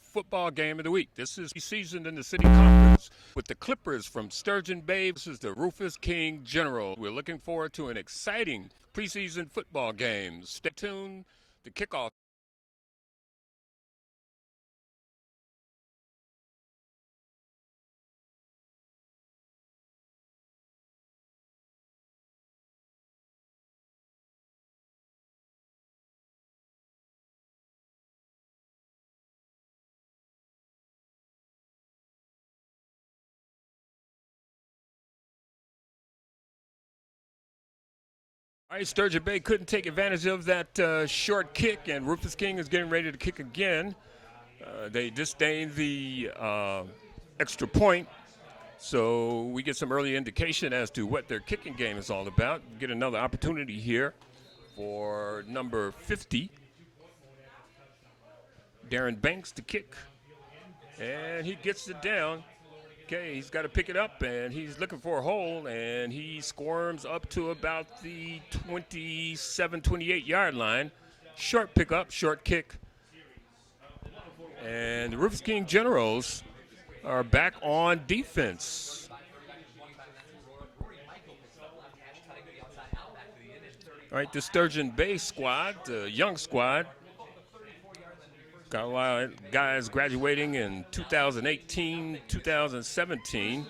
Football game of the week. This is season in the city conference with the Clippers from Sturgeon Bay. This is the Rufus King General. We're looking forward to an exciting preseason football game. Stay tuned. The kickoff. All right, Sturgeon Bay couldn't take advantage of that short kick, and Rufus King is getting ready to kick again. They disdained the extra point, so we get some early indication as to what their kicking game is all about. Get another opportunity here for number 50, Darren Banks, to kick, and he gets it down. Okay, he's got to pick it up, and he's looking for a hole, and he squirms up to about the 27, 28-yard line. Short pickup, short kick. And the Rufus King Generals are back on defense. All right, the Sturgeon Bay squad, the young squad, got a lot of guys graduating in 2018, 2017.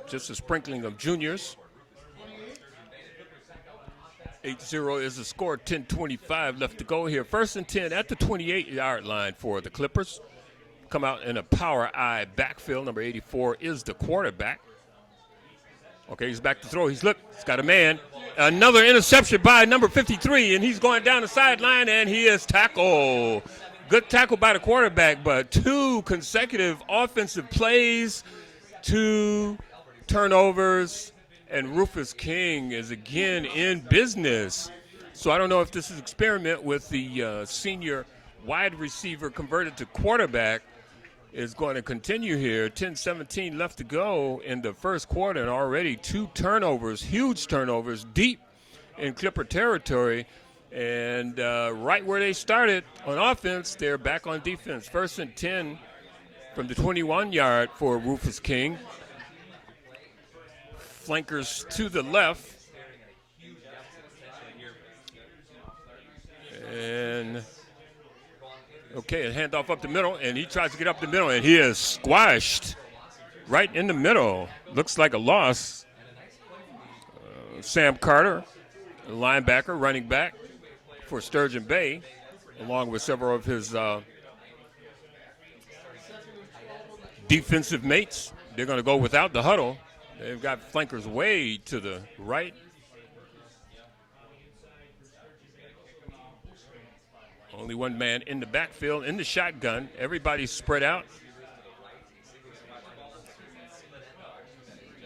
Just a sprinkling of juniors. 8-0 is the score, 10:25 left to go here. First and 10 at the 28-yard line for the Clippers. Come out in a power I backfield. Number 84 is the quarterback. Okay, he's back to throw. He's got a man. Another interception by number 53, and he's going down the sideline, and he is tackled. Good tackle by the quarterback, but two consecutive offensive plays, two turnovers, and Rufus King is again in business. So I don't know if this is an experiment with the senior wide receiver converted to quarterback is going to continue here. 10-17 left to go in the first quarter, and already two turnovers, huge turnovers, deep in Clipper territory. And right where they started on offense, they're back on defense. First and 10 from the 21-yard for Rufus King. Flankers to the left. And, okay, a handoff up the middle, and he tries to get up the middle, and he is squashed right in the middle. Looks like a loss. Sam Carter, linebacker, running back for Sturgeon Bay, along with several of his defensive mates. They're going to go without the huddle. They've got flankers way to the right. Only one man in the backfield, in the shotgun. Everybody's spread out.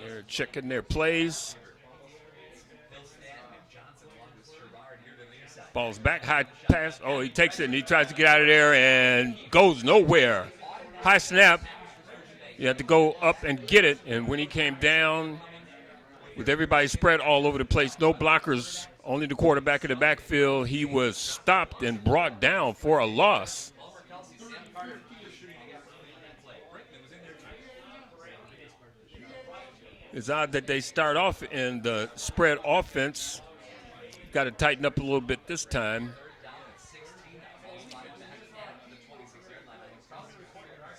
They're checking their plays. Ball's back, high pass. Oh, he takes it and he tries to get out of there and goes nowhere. High snap. You have to go up and get it. And when he came down, with everybody spread all over the place, no blockers, only the quarterback in the backfield, he was stopped and brought down for a loss. It's odd that they start off in the spread offense. Got to tighten up a little bit this time.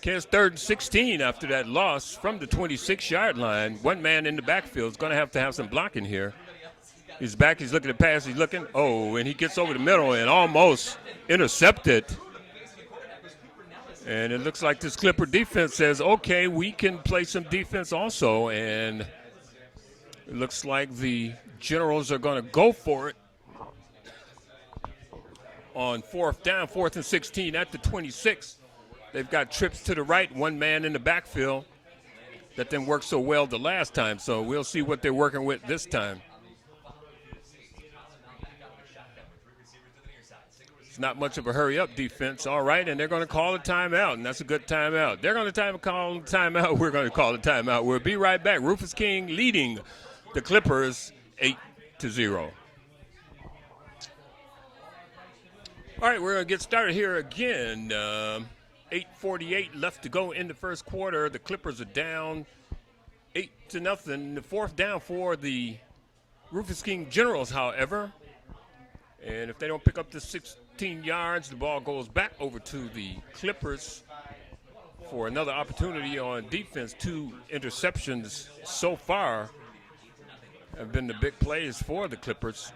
It's 3rd and 16 after that loss from the 26-yard line. One man in the backfield is going to have some blocking here. He's back. He's looking to pass. He's looking. Oh, and he gets over the middle and almost intercepted. And it looks like this Clipper defense says, okay, we can play some defense also. And it looks like the Generals are going to go for it on 4th down, 4th and 16 at the 26. They've got trips to the right, one man in the backfield that didn't work so well the last time. So we'll see what they're working with this time. It's not much of a hurry-up defense, all right, and they're going to call a timeout, and that's a good timeout. They're going to call a timeout. We're going to call a timeout. We'll be right back. Rufus King leading the Clippers 8-0. All right, we're going to get started here again. 8:48 left to go in the first quarter. The Clippers are down 8-0. The fourth down for the Rufus King Generals, however. And if they don't pick up the 16 yards, the ball goes back over to the Clippers for another opportunity on defense. 2 interceptions so far have been the big plays for the Clippers.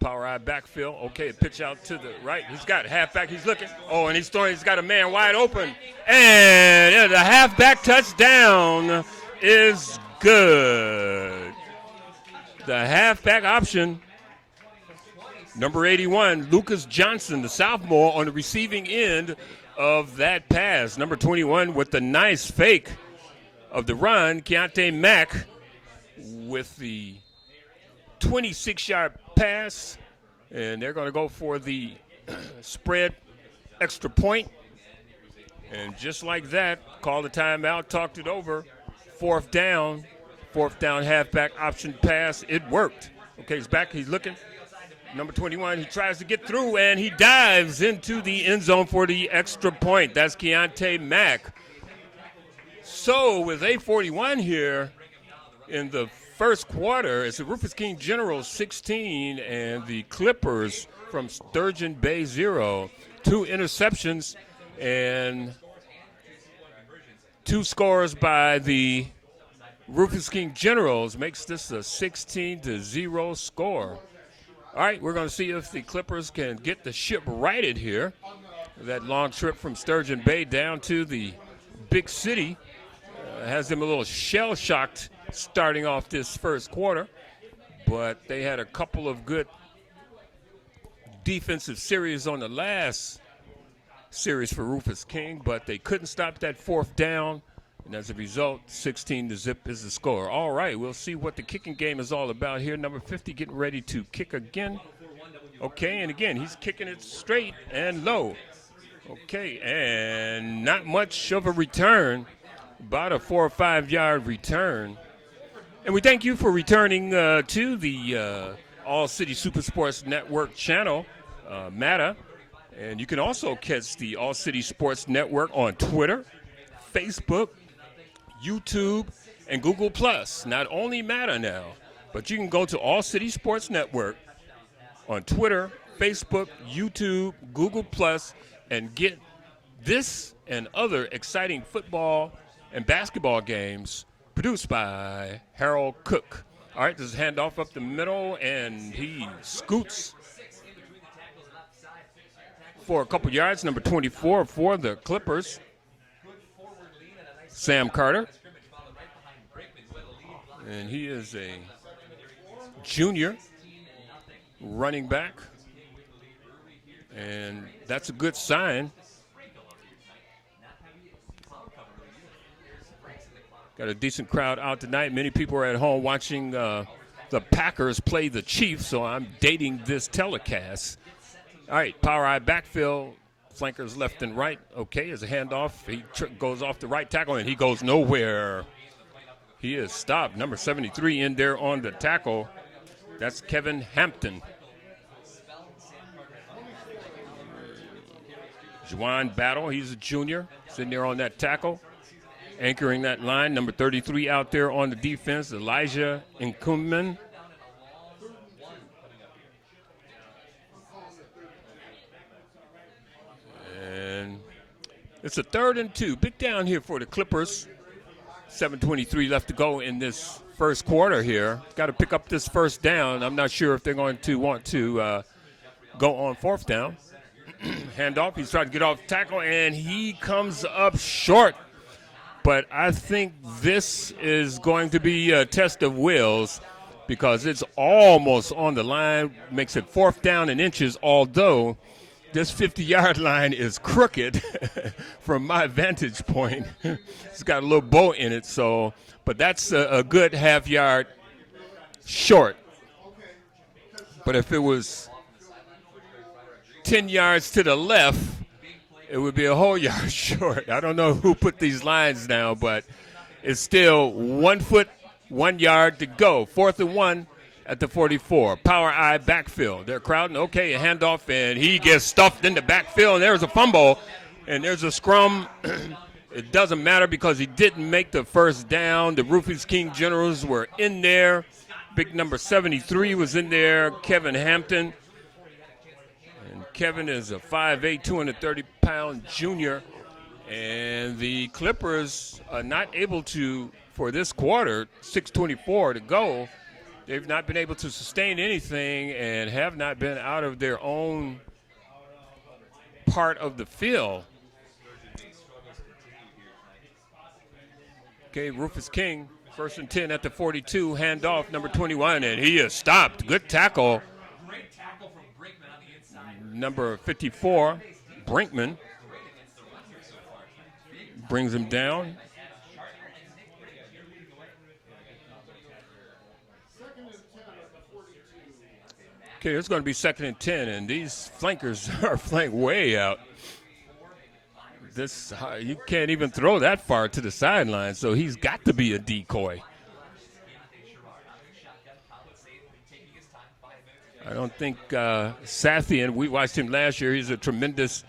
Power eye backfield. Okay, pitch out to the right. He's got halfback. He's looking. Oh, and he's throwing. He's got a man wide open. And the halfback touchdown is good. The halfback option. Number 81, Lucas Johnson, the sophomore, on the receiving end of that pass. Number 21 with the nice fake of the run. Keontae Mack with the 26-yard pass, and they're going to go for the spread extra point. And just like that, call the timeout, talked it over. Fourth down halfback option pass. It worked. Okay, he's back. He's looking. Number 21, he tries to get through, and he dives into the end zone for the extra point. That's Keontae Mack. So with 8:41 here in the first quarter, it's the Rufus King Generals 16 and the Clippers from Sturgeon Bay 0. 2 interceptions and 2 scores by the Rufus King Generals makes this a 16-0 score. All right, we're going to see if the Clippers can get the ship righted here. That long trip from Sturgeon Bay down to the big city has them a little shell-shocked starting off this first quarter, but they had a couple of good defensive series on the last series for Rufus King, but they couldn't stop that fourth down, and as a result, 16-0 is the score. All right, we'll see what the kicking game is all about here. Number 50 getting ready to kick again. Okay, and again, he's kicking it straight and low. Okay, and not much of a return, about a 4 or 5 yard return. And we thank you for returning to the All City Super Sports Network channel, MATA. And you can also catch the All City Sports Network on Twitter, Facebook, YouTube, and Google+. Not only MATA now, but you can go to All City Sports Network on Twitter, Facebook, YouTube, Google+, and get this and other exciting football and basketball games produced by Harold Cook. All right, this is handoff up the middle, and he scoots for a couple yards. Number 24 for the Clippers, Sam Carter. And he is a junior running back, and that's a good sign. Got a decent crowd out tonight. Many people are at home watching the Packers play the Chiefs, so I'm dating this telecast. All right, power eye backfield, flankers left and right. Okay, as a handoff, he goes off the right tackle, and he goes nowhere. He is stopped. Number 73 in there on the tackle. That's Kevin Hampton. Juwan Battle, he's a junior, sitting there on that tackle. Anchoring that line, number 33 out there on the defense, Elijah Nkuman. And it's a 3rd and 2. Big down here for the Clippers. 7:23 left to go in this first quarter here. Got to pick up this first down. I'm not sure if they're going to want to go on 4th down. Handoff, he's trying to get off tackle, and he comes up short. But I think this is going to be a test of wills because it's almost on the line, makes it 4th down in inches, although this 50-yard line is crooked from my vantage point. It's got a little bow in it, so, but that's a good half-yard short. But if it was 10 yards to the left, it would be a whole yard short. I don't know who put these lines down, but it's still 1 foot, 1 yard to go. 4th and 1 at the 44. Power eye backfield. They're crowding. Okay, a handoff, and he gets stuffed in the backfield, and there's a fumble. And there's a scrum. It doesn't matter because he didn't make the first down. The Rufus King Generals were in there. Big number 73 was in there, Kevin Hampton. And Kevin is a 5'8", 230-pound junior. And the Clippers are not able to, for this quarter, 6:24 to go, they've not been able to sustain anything and have not been out of their own part of the field. Okay, Rufus King, 1st and 10 at the 42, handoff, number 21, and he is stopped. Good tackle. Number 54, Brinkman, brings him down. Okay, it's going to be 2nd and 10, and these flankers are flanked way out. You can't even throw that far to the sideline, so he's got to be a decoy. I don't think Sathian, we watched him last year, he's a tremendous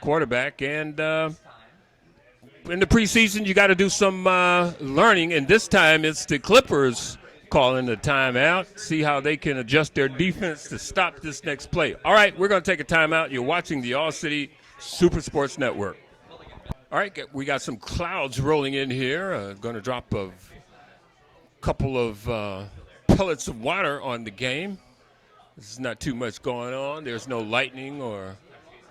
quarterback, and in the preseason you got to do some learning, and this time it's the Clippers calling the timeout, see how they can adjust their defense to stop this next play. All right, we're going to take a timeout. You're watching the All-City Super Sports Network. All right, we got some clouds rolling in here. Going to drop a couple of pellets of water on the game. There's not too much going on. There's no lightning or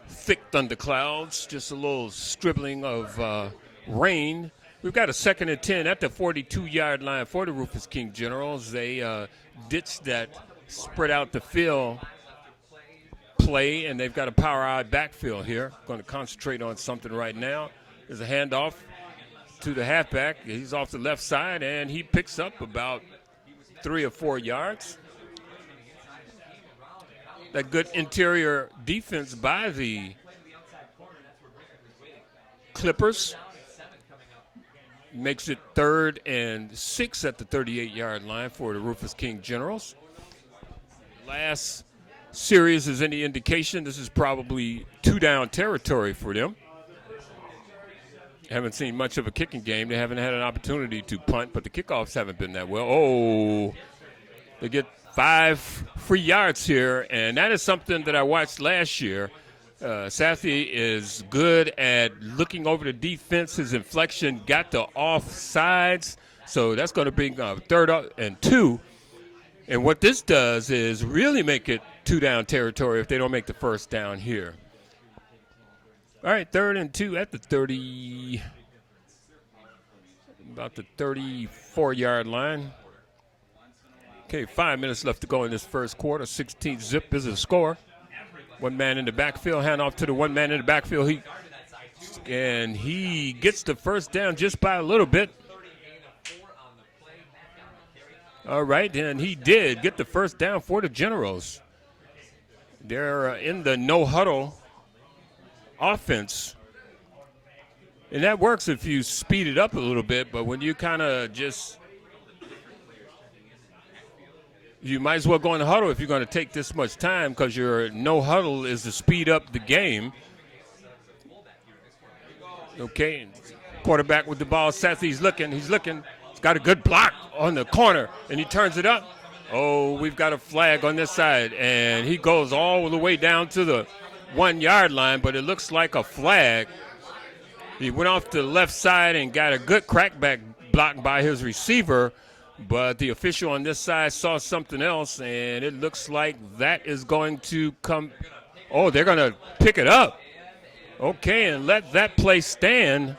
thick thunderclouds, just a little scribbling of rain. We've got a 2nd and 10 at the 42-yard line for the Rufus King Generals. They ditched that spread out the field play, and they've got a power eye backfield here. Going to concentrate on something right now. There's a handoff to the halfback. He's off the left side, and he picks up about 3 or 4 yards. That good interior defense by the Clippers makes it 3rd and 6 at the 38-yard line for the Rufus King Generals. Last series is any indication, this is probably 2-down territory for them. Haven't seen much of a kicking game. They haven't had an opportunity to punt, but the kickoffs haven't been that well. Oh, they get 5 free yards here, and that is something that I watched last year. Sathi is good at looking over the defense. His inflection got the offsides, so that's going to bring 3rd and 2. And what this does is really make it 2-down territory if they don't make the first down here. All right, 3rd and 2 at the 30, about the 34-yard line. Okay, 5 minutes left to go in this first quarter. 16-zip is the score. One man in the backfield, handoff to the one man in the backfield. He gets the first down just by a little bit. All right, and he did get the first down for the Generals. They're in the no-huddle offense. And that works if you speed it up a little bit, but when you kind of just – you might as well go in the huddle if you're going to take this much time, because your no huddle is to speed up the game. Okay, quarterback with the ball. Seth, he's looking. He's got a good block on the corner, and he turns it up. Oh, we've got a flag on this side, and he goes all the way down to the 1-yard line, but it looks like a flag. He went off to the left side and got a good crackback block by his receiver, but the official on this side saw something else, and it looks like that is going to come. Oh, they're going to pick it up. Okay, and let that play stand.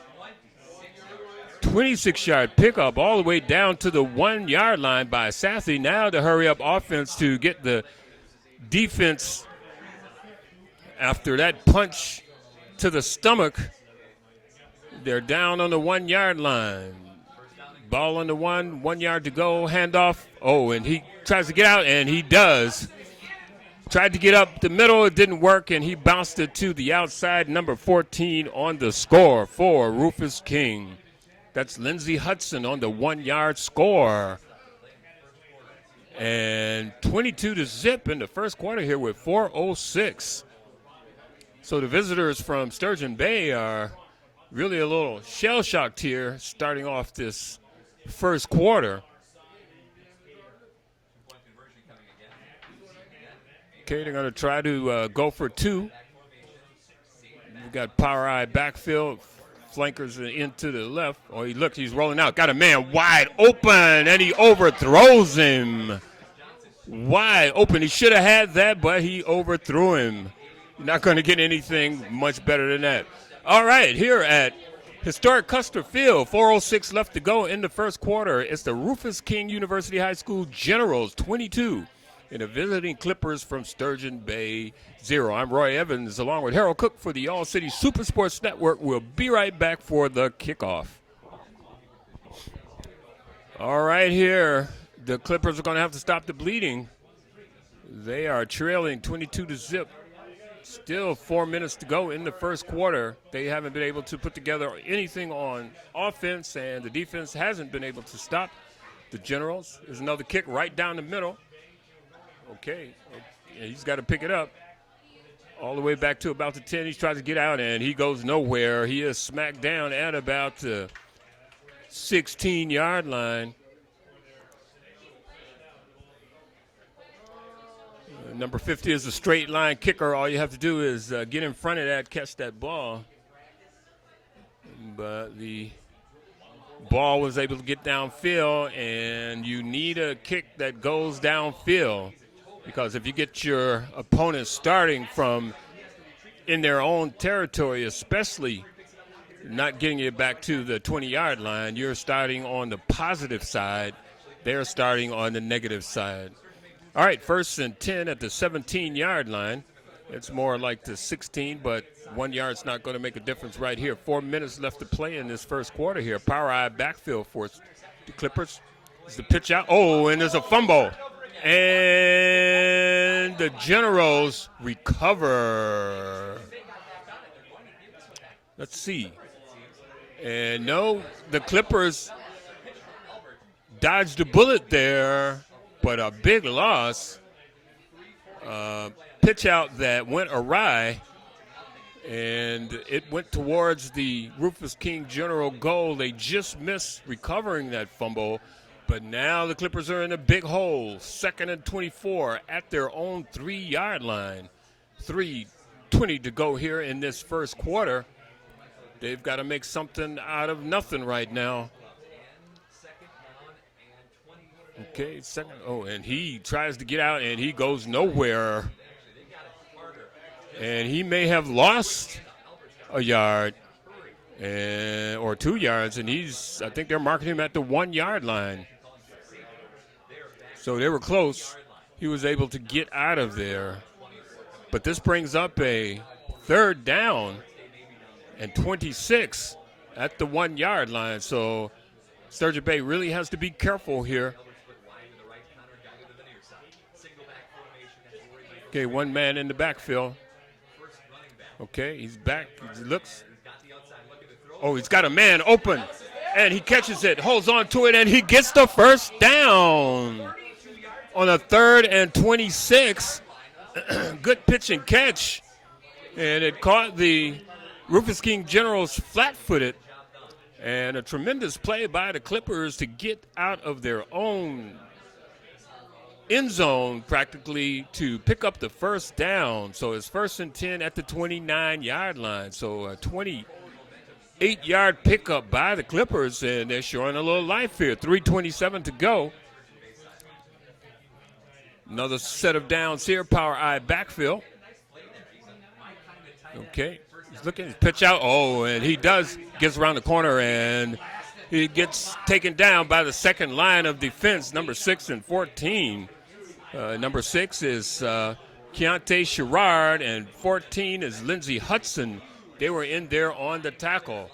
26-yard pickup all the way down to the 1-yard line by Sathi. Now the hurry-up offense to get the defense after that punch to the stomach. They're down on the 1-yard line. Ball on the 1 yard to go, handoff. Oh, and he tries to get out, and he does. Tried to get up the middle, it didn't work, and he bounced it to the outside. Number 14 on the score for Rufus King. That's Lindsey Hudson on the 1-yard score. And 22-0 in the first quarter here with 4:06. So the visitors from Sturgeon Bay are really a little shell-shocked here starting off this first quarter. Okay, they're going to try to go for two. We've got power eye backfield, flankers into the left. Oh, he's rolling out. Got a man wide open, and he overthrows him. Wide open. He should have had that, but he overthrew him. You're not going to get anything much better than that. All right, here at historic Custer Field, 4:06 left to go in the first quarter. It's the Rufus King University High School Generals 22 and the visiting Clippers from Sturgeon Bay 0. I'm Roy Evans along with Harold Cook for the All City Super Sports Network. We'll be right back for the kickoff. All right, here, the Clippers are going to have to stop the bleeding. They are trailing 22-0. Still 4 minutes to go in the first quarter. They haven't been able to put together anything on offense, and the defense hasn't been able to stop the Generals. There's another kick right down the middle. Okay, he's got to pick it up all the way back to about the 10. He's trying to get out, and he goes nowhere. He is smacked down at about the 16-yard line. Number 50 is a straight line kicker. All you have to do is get in front of that, catch that ball. But the ball was able to get downfield, and you need a kick that goes downfield, because if you get your opponent starting from in their own territory, especially not getting it back to the 20-yard line, you're starting on the positive side. They're starting on the negative side. All right, 1st and 10 at the 17-yard line. It's more like the 16, but 1 yard's not going to make a difference right here. 4 minutes left to play in this first quarter here. Power eye backfield for the Clippers. It's the pitch out. Oh, and there's a fumble. And the Generals recover. Let's see. And no, the Clippers dodged a bullet there, but a big loss. Pitch out that went awry, and it went towards the Rufus King General goal. They just missed recovering that fumble, but now the Clippers are in a big hole. 2nd and 24 at their own 3-yard line. 3:20 to go here in this first quarter. They've got to make something out of nothing right now. Okay, second. Oh, and he tries to get out, and he goes nowhere. And he may have lost a yard or 2 yards, and I think they're marking him at the 1-yard line. So they were close. He was able to get out of there. But this brings up a 3rd down and 26 at the 1-yard line. So Sturgeon Bay really has to be careful here. Okay, one man in the backfield. Okay, he's back. He looks. Oh, he's got a man open, and he catches it, holds on to it, and he gets the first down on a 3rd and 26. Good pitch and catch, and it caught the Rufus King Generals flat-footed, and a tremendous play by the Clippers to get out of their own end zone practically to pick up the first down. So it's 1st and 10 at the 29-yard line. So a 28-yard pickup by the Clippers, and they're showing a little life here. 3:27 to go. Another set of downs here. Power eye backfield. Okay, he's looking. Pitch out. Oh, and he gets around the corner, and he gets taken down by the second line of defense, number 6 and 14. Number 6 is Keontae Sherrard, and 14 is Lindsey Hudson. They were in there on the tackle.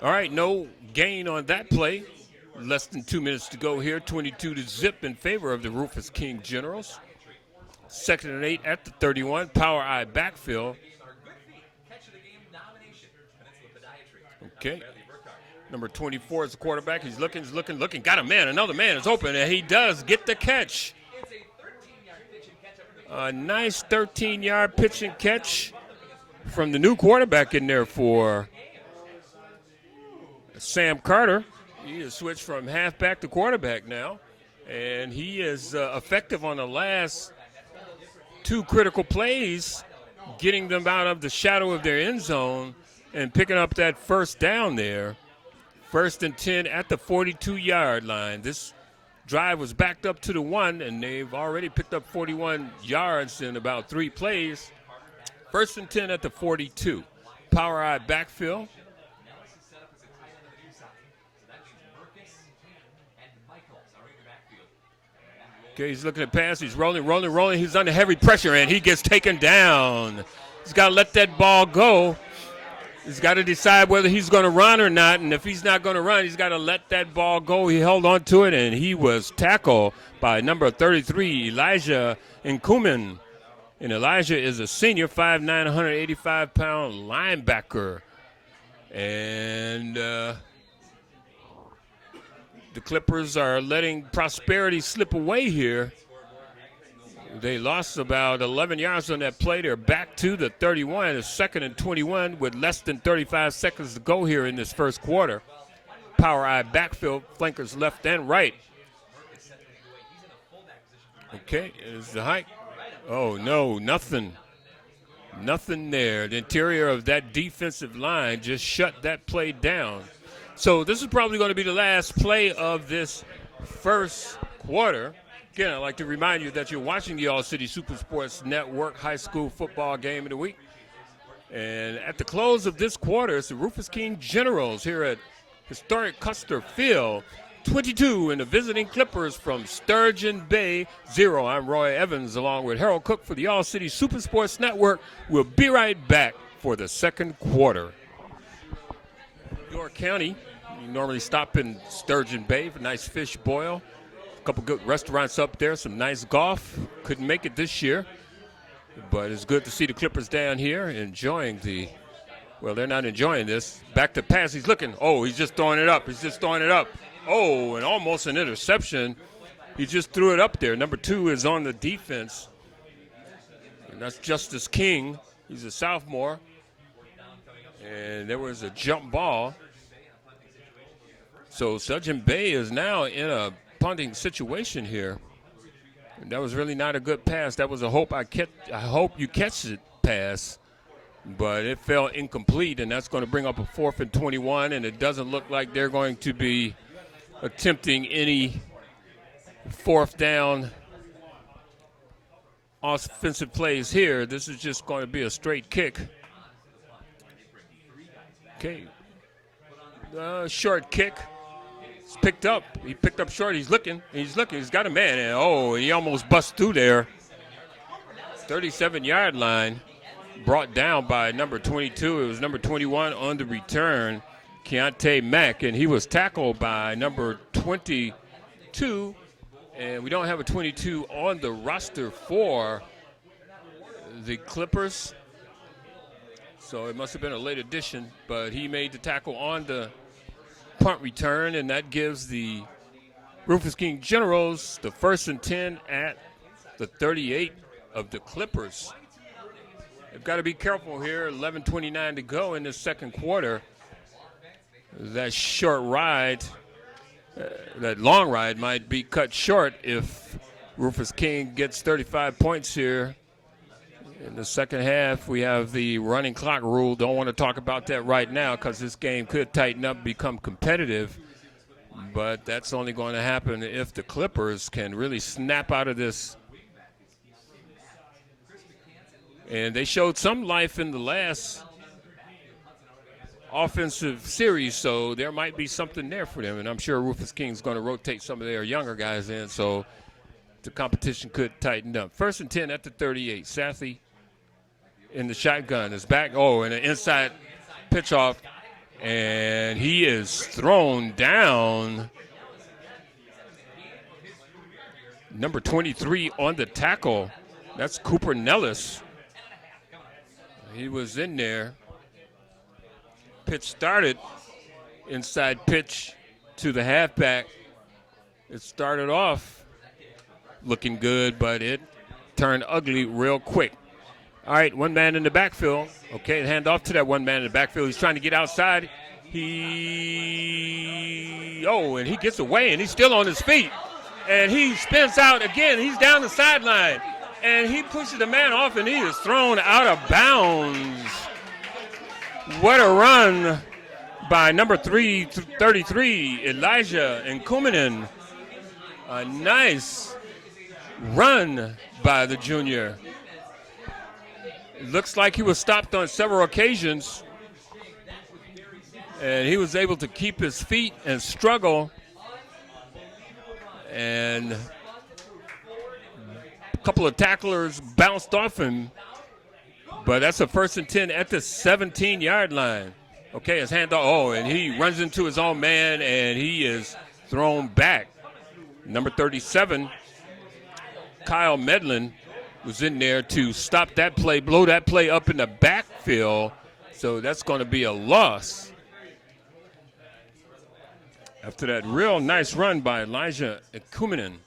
All right, no gain on that play. Less than 2 minutes to go here. 22-0 in favor of the Rufus King Generals. 2nd and 8 at the 31. Power eye backfield. Okay. Number 24 is the quarterback. He's looking. Got a man. Another man is open, and he does get the catch. A nice 13-yard pitch and catch from the new quarterback in there for Sam Carter. He has switched from halfback to quarterback now, and he is effective on the last two critical plays, getting them out of the shadow of their end zone and picking up that first down there. 1st and 10 at the 42-yard line. This drive was backed up to the 1, and they've already picked up 41 yards in about 3 plays. 1st and 10 at the 42. Power eye backfield. Okay, he's looking at pass. He's rolling. He's under heavy pressure, and he gets taken down. He's got to let that ball go. He's got to decide whether he's going to run or not, and if he's not going to run, he's got to let that ball go. He held on to it, and he was tackled by number 33, Elijah Nkumen. And Elijah is a senior, 5'9", 185-pound linebacker. And the Clippers are letting prosperity slip away here. They lost about 11 yards on that play. They're back to the 31. It's 2nd and 21 with less than 35 seconds to go here in this first quarter. Power eye backfield, flankers left and right. Okay, is the hike. Oh, no, nothing. Nothing there. The interior of that defensive line just shut that play down. So this is probably going to be the last play of this first quarter. Again, I'd like to remind you that you're watching the All-City Super Sports Network high school football game of the week. And at the close of this quarter, it's the Rufus King Generals here at historic Custer Field. 22 in the visiting Clippers from Sturgeon Bay, 0. I'm Roy Evans along with Harold Cook for the All-City Super Sports Network. We'll be right back for the second quarter. York County, you normally stop in Sturgeon Bay for a nice fish boil. Couple good restaurants up there, some nice golf. Couldn't make it this year, but it's good to see the Clippers down here enjoying they're not enjoying this. Back to pass, he's looking. Oh, he's just throwing it up. Oh, and almost an interception. He just threw it up there. Number 2 is on the defense, and that's Justice King. He's a sophomore, and there was a jump ball. So Sturgeon Bay is now in a punting situation here. And that was really not a good pass. That was a I hope you catch it pass, but it fell incomplete, and that's going to bring up a 4th and 21, and it doesn't look like they're going to be attempting any 4th down offensive plays here. This is just going to be a straight kick. Okay. Short kick. It's picked up. He picked up short. He's looking. He's got a man. And he almost bust through there. 37-yard line. Brought down by number 22. It was number 21 on the return, Keontae Mack. And he was tackled by number 22. And we don't have a 22 on the roster for the Clippers. So it must have been a late addition. But he made the tackle on the punt return, and that gives the Rufus King Generals the 1st and 10 at the 38 of the Clippers. They've got to be careful here. 11:29 to go in the second quarter. That short ride, that long ride might be cut short if Rufus King gets 35 points here. In the second half, we have the running clock rule. Don't want to talk about that right now because this game could tighten up, become competitive. But that's only going to happen if the Clippers can really snap out of this. And they showed some life in the last offensive series, so there might be something there for them. And I'm sure Rufus King's going to rotate some of their younger guys in, so the competition could tighten up. 1st and 10 at the 38. Sathy in the shotgun is back. Oh, and an inside pitch off, and he is thrown down. Number 23 on the tackle. That's Cooper Nellis. He was in there. Pitch started, Inside pitch to the halfback. It started off looking good, but it turned ugly real quick. All right, one man in the backfield. Okay, hand off to that one man in the backfield. He's trying to get outside. And he gets away, and he's still on his feet. And he spins out again. He's down the sideline. And he pushes the man off, and he is thrown out of bounds. What a run by number 33, Elijah Nkuminen. A nice run by the junior. It looks like he was stopped on several occasions, and he was able to keep his feet and struggle. And a couple of tacklers bounced off him, but that's a 1st and 10 at the 17-yard line. Okay, his handoff. Oh, and he runs into his own man, and he is thrown back. Number 37, Kyle Medlin, was in there to stop that play, blow that play up in the backfield. So that's going to be a loss. After that real nice run by Elijah Nkuminen.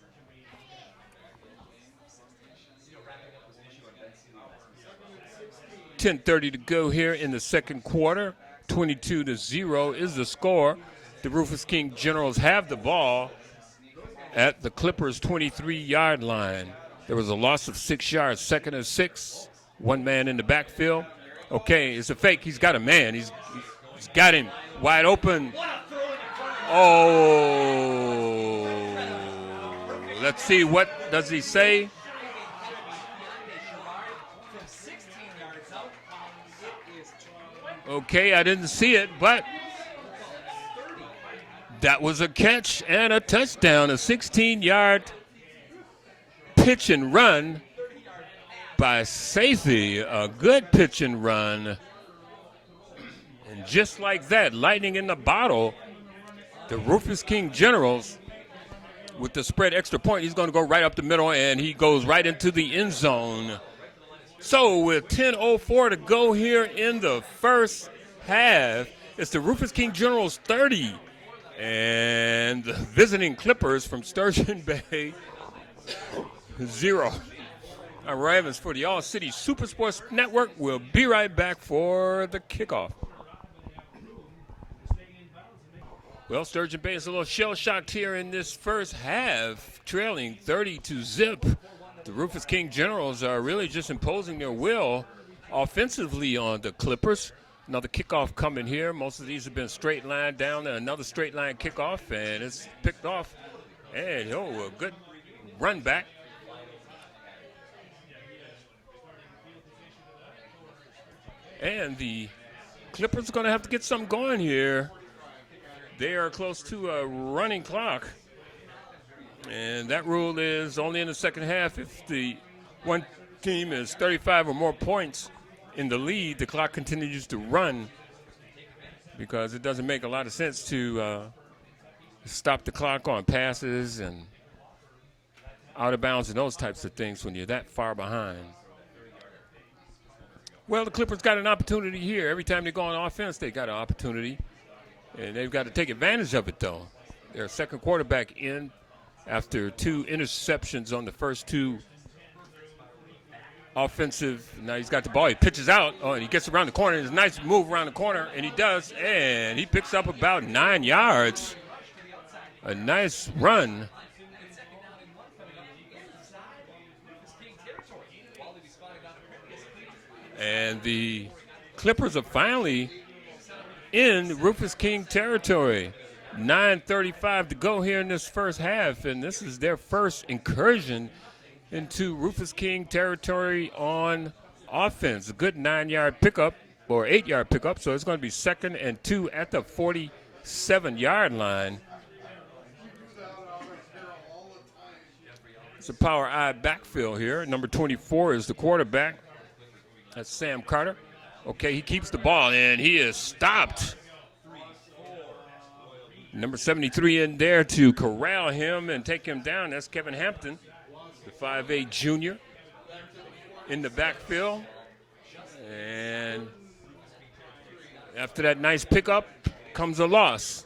.10:30 to go here in the second quarter. 22-0 is the score. The Rufus King Generals have the ball at the Clippers' 23-yard line. There was a loss of 6 yards, 2nd and 6. One man in the backfield. Okay, it's a fake. He's got a man. He's got him wide open. Oh, let's see, what does he say? Okay, I didn't see it, but that was a catch and a touchdown, a 16-yard pitch and run by Sathy, a good pitch and run. And just like that, lightning in the bottle, the Rufus King Generals with the spread extra point, he's going to go right up the middle, and he goes right into the end zone. So with 10:04 to go here in the first half, it's the Rufus King Generals 30 and the visiting Clippers from Sturgeon Bay 0. I'm B.Evans for the All City Super Sports Network. We'll be right back for the kickoff. Well, Sturgeon Bay is a little shell-shocked here in this first half, trailing 30-0. The Rufus King Generals are really just imposing their will offensively on the Clippers. Another kickoff coming here. Most of these have been straight line down, and another straight line kickoff, and it's picked off. And, a good run back. And the Clippers are going to have to get something going here. They are close to a running clock. And that rule is only in the second half. If the one team is 35 or more points in the lead, the clock continues to run, because it doesn't make a lot of sense to stop the clock on passes and out of bounds and those types of things when you're that far behind. Well, the Clippers got an opportunity here. Every time they go on offense, they got an opportunity. And they've got to take advantage of it, though. Their second quarterback in after 2 interceptions on the first 2 offensive. Now he's got the ball. He pitches out. Oh, and he gets around the corner. It's a nice move around the corner, and he does. And he picks up about 9 yards. A nice run. And the Clippers are finally in Rufus King territory. 9:35 to go here in this first half, and this is their first incursion into Rufus King territory on offense. A good 9-yard pickup or 8-yard pickup, so it's going to be 2nd and 2 at the 47-yard line. It's a power I backfield here. Number 24 is the quarterback. That's Sam Carter. Okay, he keeps the ball, and he is stopped. Number 73 in there to corral him and take him down. That's Kevin Hampton, the 5'8 junior, in the backfield. And after that nice pickup, becomes a loss.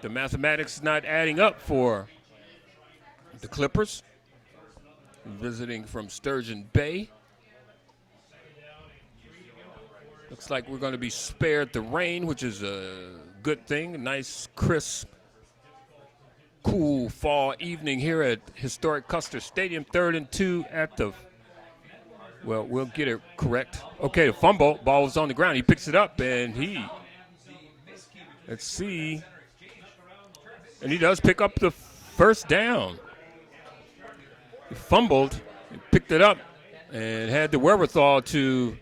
The mathematics not adding up for the Clippers. Visiting from Sturgeon Bay. Looks like we're going to be spared the rain, which is a good thing. A nice, crisp, cool fall evening here at historic Custer Stadium. 3rd and 2 at the, well, we'll get it correct. Okay, the fumble. Ball was on the ground. He picks it up, and let's see. And he does pick up the first down. He fumbled, and picked it up, and had the wherewithal to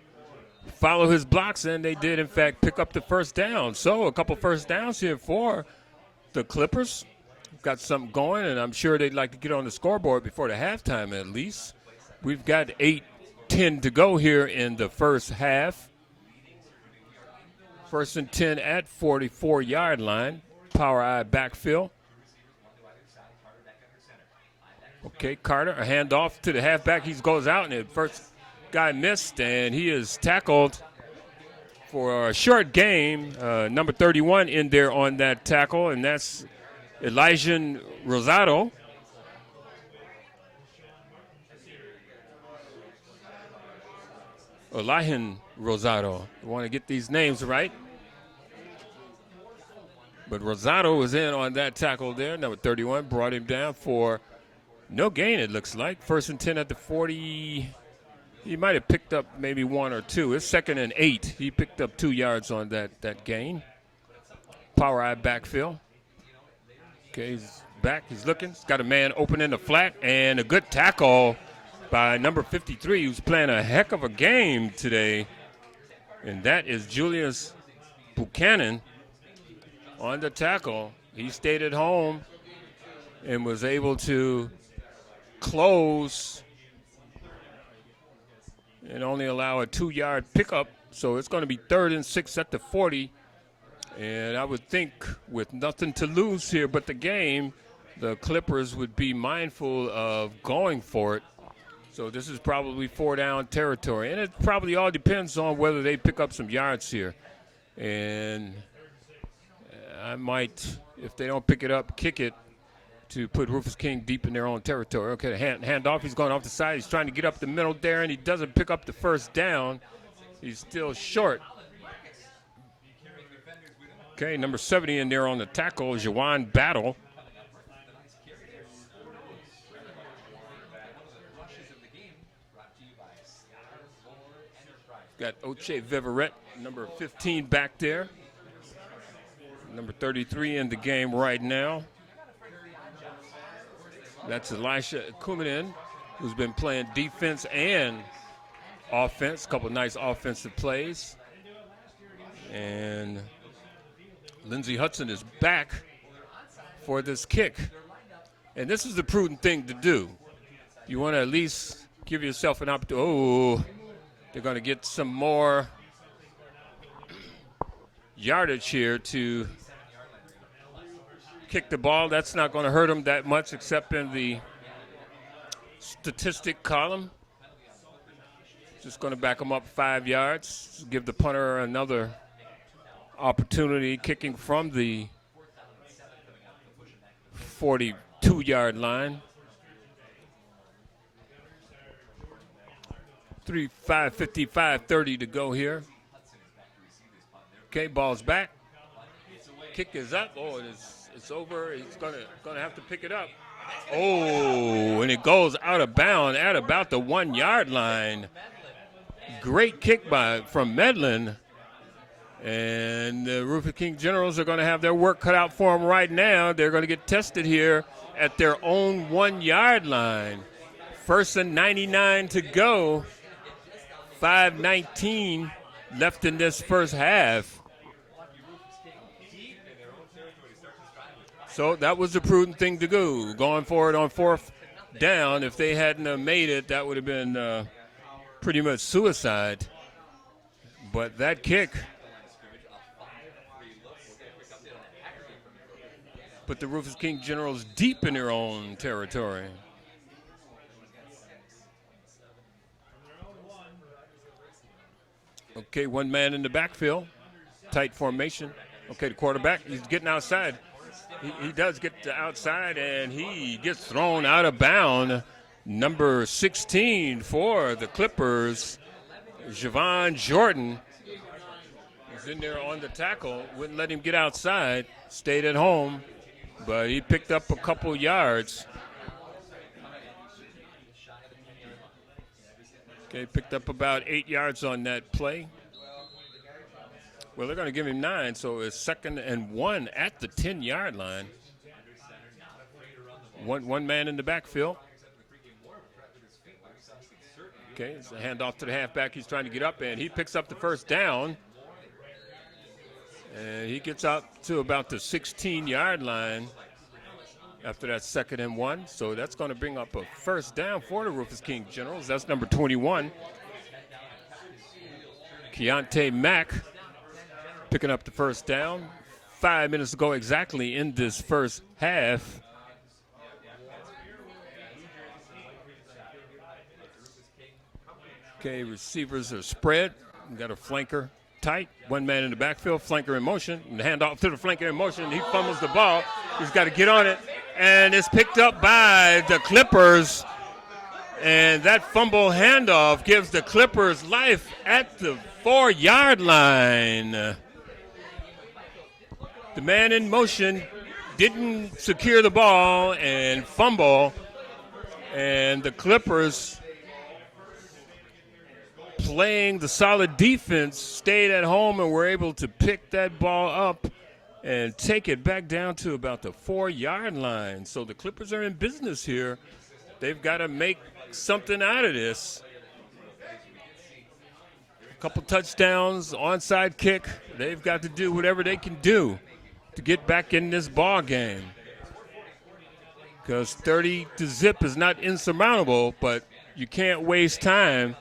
follow his blocks, and they did, in fact, pick up the first down. So a couple first downs here for the Clippers. Got something going, and I'm sure they'd like to get on the scoreboard before the halftime at least. We've got 8:10 to go here in the first half. 1st and 10 at 44-yard line. Power I backfield. Okay, Carter, a handoff to the halfback. He goes out, and the first guy missed, and he is tackled for a short gain. Number 31 in there on that tackle, and that's Elijah Rosado. Elihan Rosado. I want to get these names right. But Rosado was in on that tackle there. Number 31 brought him down for no gain, it looks like. 1st and 10 at the 40. He might have picked up maybe 1 or 2. It's 2nd and 8. He picked up 2 yards on that gain. Power I backfield. Okay, he's back. He's looking. He's got a man open in the flat, and a good tackle by number 53, who's playing a heck of a game today. And that is Julius Buchanan on the tackle. He stayed at home and was able to close and only allow a 2-yard pickup. So it's going to be 3rd and 6 at the 40. And I would think with nothing to lose here but the game, the Clippers would be mindful of going for it. So this is probably 4-down territory. And it probably all depends on whether they pick up some yards here. And I might, if they don't pick it up, kick it to put Rufus King deep in their own territory. Okay, hand off. He's going off the side. He's trying to get up the middle there, and he doesn't pick up the first down. He's still short. Okay, number 70 in there on the tackle, Jawan Battle. Got Oche Viverette, number 15 back there. Number 33 in the game right now. That's Elisha Kumanen, who's been playing defense and offense. A couple nice offensive plays. And Lindsey Hudson is back for this kick. And this is the prudent thing to do. You want to at least give yourself an opportunity. Oh, they're going to get some more yardage here to kick the ball. That's not going to hurt them that much except in the statistic column. Just going to back them up 5 yards. Give the punter another opportunity kicking from the 42-yard line. 5:30 to go here. Okay, ball's back. Kick is up. Oh, it's over. He's gonna have to pick it up. Oh, and it goes out of bounds at about the 1-yard line. Great kick from Medlin. And the Rufus King Generals are going to have their work cut out for them right now. They're going to get tested here at their own 1-yard line. 1st and 99 to go. 5:19 left in this first half. So that was the prudent thing to do, going for it on 4th down. If they hadn't made it, that would have been pretty much suicide. But that kick put the Rufus King Generals deep in their own territory. Okay, one man in the backfield. tight formation. Okay, the quarterback, he's getting outside. He does get to outside, and he gets thrown out of bounds. Number 16 for the Clippers, Javon Jordan. He's in there on the tackle, wouldn't let him get outside, stayed at home, but he picked up a couple yards. Okay, picked up about 8 yards on that play. Well, they're going to give him 9, so it's 2nd and 1 at the 10-yard line. One man in the backfield. Okay, it's a handoff to the halfback. He's trying to get up, and he picks up the first down. And he gets out to about the 16-yard line after that 2nd and 1. So that's going to bring up a first down for the Rufus King Generals. That's number 21. Keontae Mack picking up the first down. 5 minutes to go exactly in this first half. Okay, receivers are spread. We got a flanker tight. One man in the backfield, flanker in motion. And the handoff to the flanker in motion. He fumbles the ball. He's got to get on it. And it's picked up by the Clippers. And that fumble handoff gives the Clippers life at the 4-yard line. The man in motion didn't secure the ball and fumble. And the Clippers, playing the solid defense, stayed at home and were able to pick that ball up and take it back down to about the 4-yard line. So the Clippers are in business here. They've got to make something out of this. A couple touchdowns, onside kick. They've got to do whatever they can do to get back in this ball game. Because 30-0 is not insurmountable, but you can't waste time.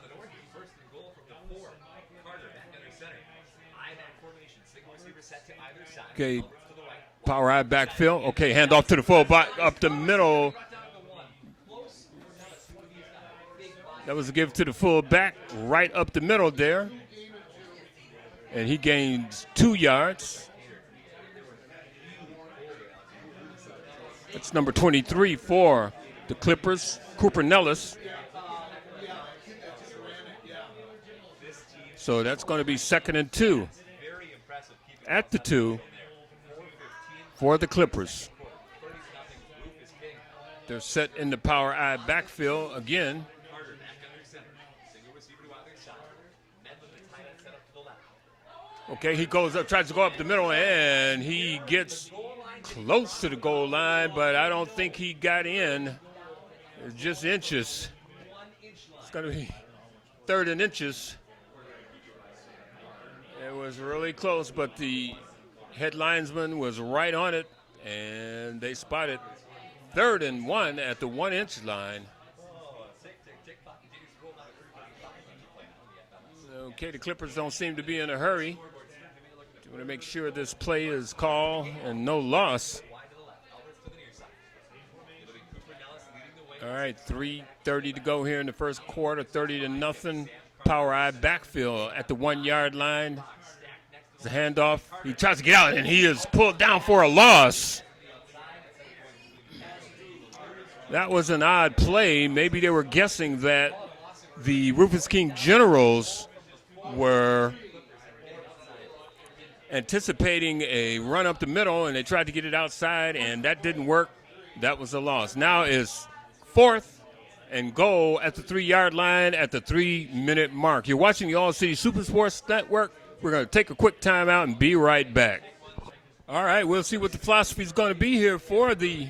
Okay, power eye backfield. Okay, handoff to the fullback up the middle. That was a give to the fullback right up the middle there. And he gains 2 yards. That's number 23 for the Clippers, Cooper Nellis. So that's going to be 2nd and 2 at the 2 for the Clippers. They're set in the power eye backfield again. Okay, he goes up, tries to go up the middle, and he gets close to the goal line, but I don't think he got in. It's just inches. It's going to be 3rd and inches. It was really close, but the head linesman was right on it, and they spotted 3rd and 1 at the 1-inch line. Okay, the Clippers don't seem to be in a hurry. Want to make sure this play is called and no loss. All right, 3:30 to go here in the first quarter, 30-0. Power eye backfield at the 1-yard line. It's a handoff. He tries to get out, and he is pulled down for a loss. That was an odd play. Maybe they were guessing that the Rufus King Generals were anticipating a run up the middle, and they tried to get it outside, and that didn't work. That was a loss. Now is 4th and goal at the 3-yard line at the 3-minute mark. You're watching the All-City Super Sports Network. We're going to take a quick timeout and be right back. All right, we'll see what the philosophy is going to be here for the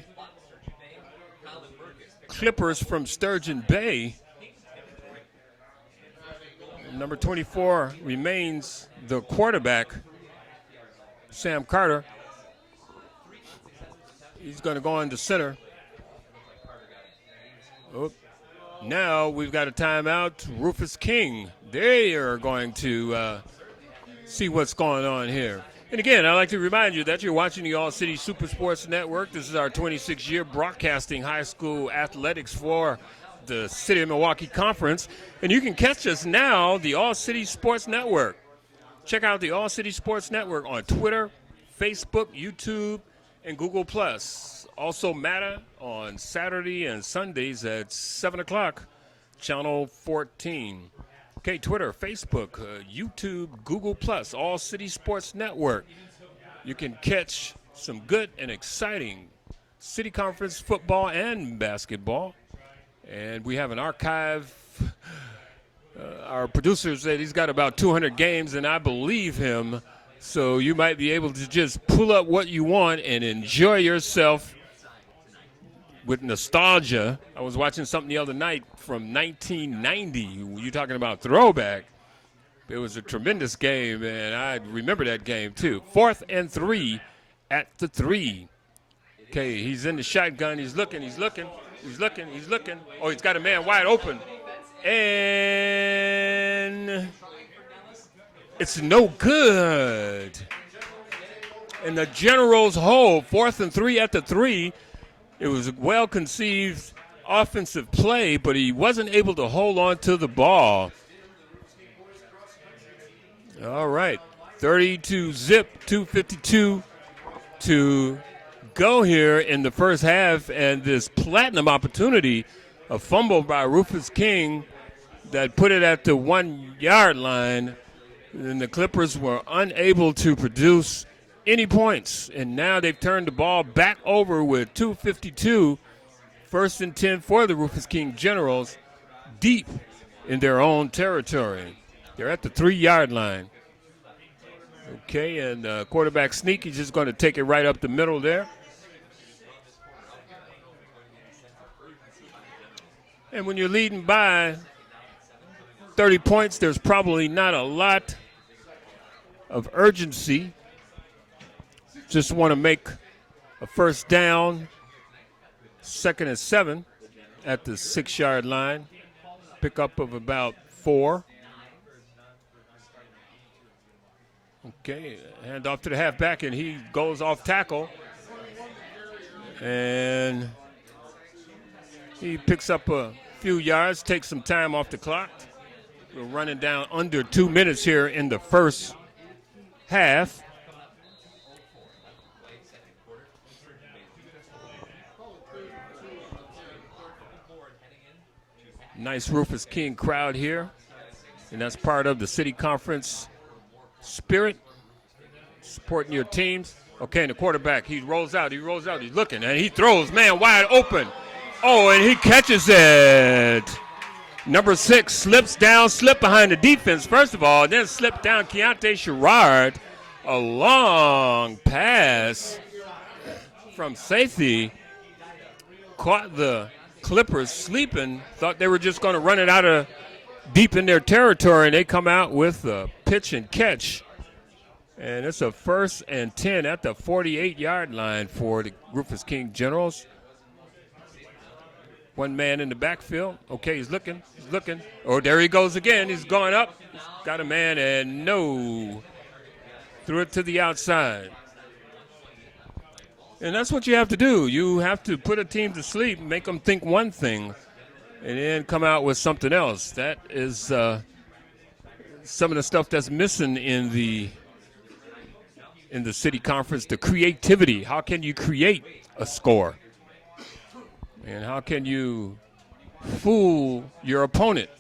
Clippers from Sturgeon Bay. Number 24 remains the quarterback, Sam Carter. He's going to go into center. Oh, now we've got a timeout. Rufus King. They are going to see what's going on here. And again, I'd like to remind you that you're watching the All-City Super Sports Network. This is our 26th year broadcasting high school athletics for the City of Milwaukee Conference. And you can catch us now, the All-City Sports Network. Check out the All City Sports Network on Twitter, Facebook, YouTube, and Google+. Also Matter on Saturday and Sundays at 7 o'clock, Channel 14. Okay, Twitter, Facebook, YouTube, Google+, All City Sports Network. You can catch some good and exciting City Conference football and basketball. And we have an archive. Our producer said he's got about 200 games, and I believe him. So you might be able to just pull up what you want and enjoy yourself with nostalgia. I was watching something the other night from 1990. You're talking about throwback. It was a tremendous game, and I remember that game too. 4th and 3 at the 3. Okay, he's in the shotgun. He's looking. Oh, he's got a man wide open. And it's no good. And the Generals hold 4th and 3 at the 3. It was a well-conceived offensive play, but he wasn't able to hold on to the ball. All right, 32-zip, 2:52 to go here in the first half, and this platinum opportunity, a fumble by Rufus King that put it at the 1-yard line, and the Clippers were unable to produce any points. And now they've turned the ball back over with 2:52, 1st and 10 for the Rufus King Generals, deep in their own territory. They're at the 3-yard line. Okay, and quarterback sneak, he's just going to take it right up the middle there. And when you're leading by 30 points, there's probably not a lot of urgency. Just want to make a first down, 2nd and 7 at the 6-yard line. Pickup of about 4. Okay, hand off to the halfback, and he goes off tackle. And he picks up a few yards, takes some time off the clock. We're running down under 2 minutes here in the first half. Nice Rufus King crowd here, and that's part of the City Conference spirit, supporting your teams. Okay, and the quarterback, he rolls out, he's looking, and he throws, man, wide open. Oh, and he catches it. Number 6 slipped behind the defense, first of all, then slipped down. Keontae Sherrard, a long pass from safety, caught the Clippers sleeping, thought they were just going to run it out of deep in their territory, and they come out with a pitch and catch. And it's a 1st and 10 at the 48-yard line for the Rufus King Generals. One man in the backfield. Okay, he's looking. Oh, there he goes again. He's going up. Got a man, and no. Threw it to the outside. And that's what you have to do. You have to put a team to sleep, make them think one thing, and then come out with something else. That is some of the stuff that's missing in the City Conference, the creativity. How can you create a score? And how can you fool your opponent?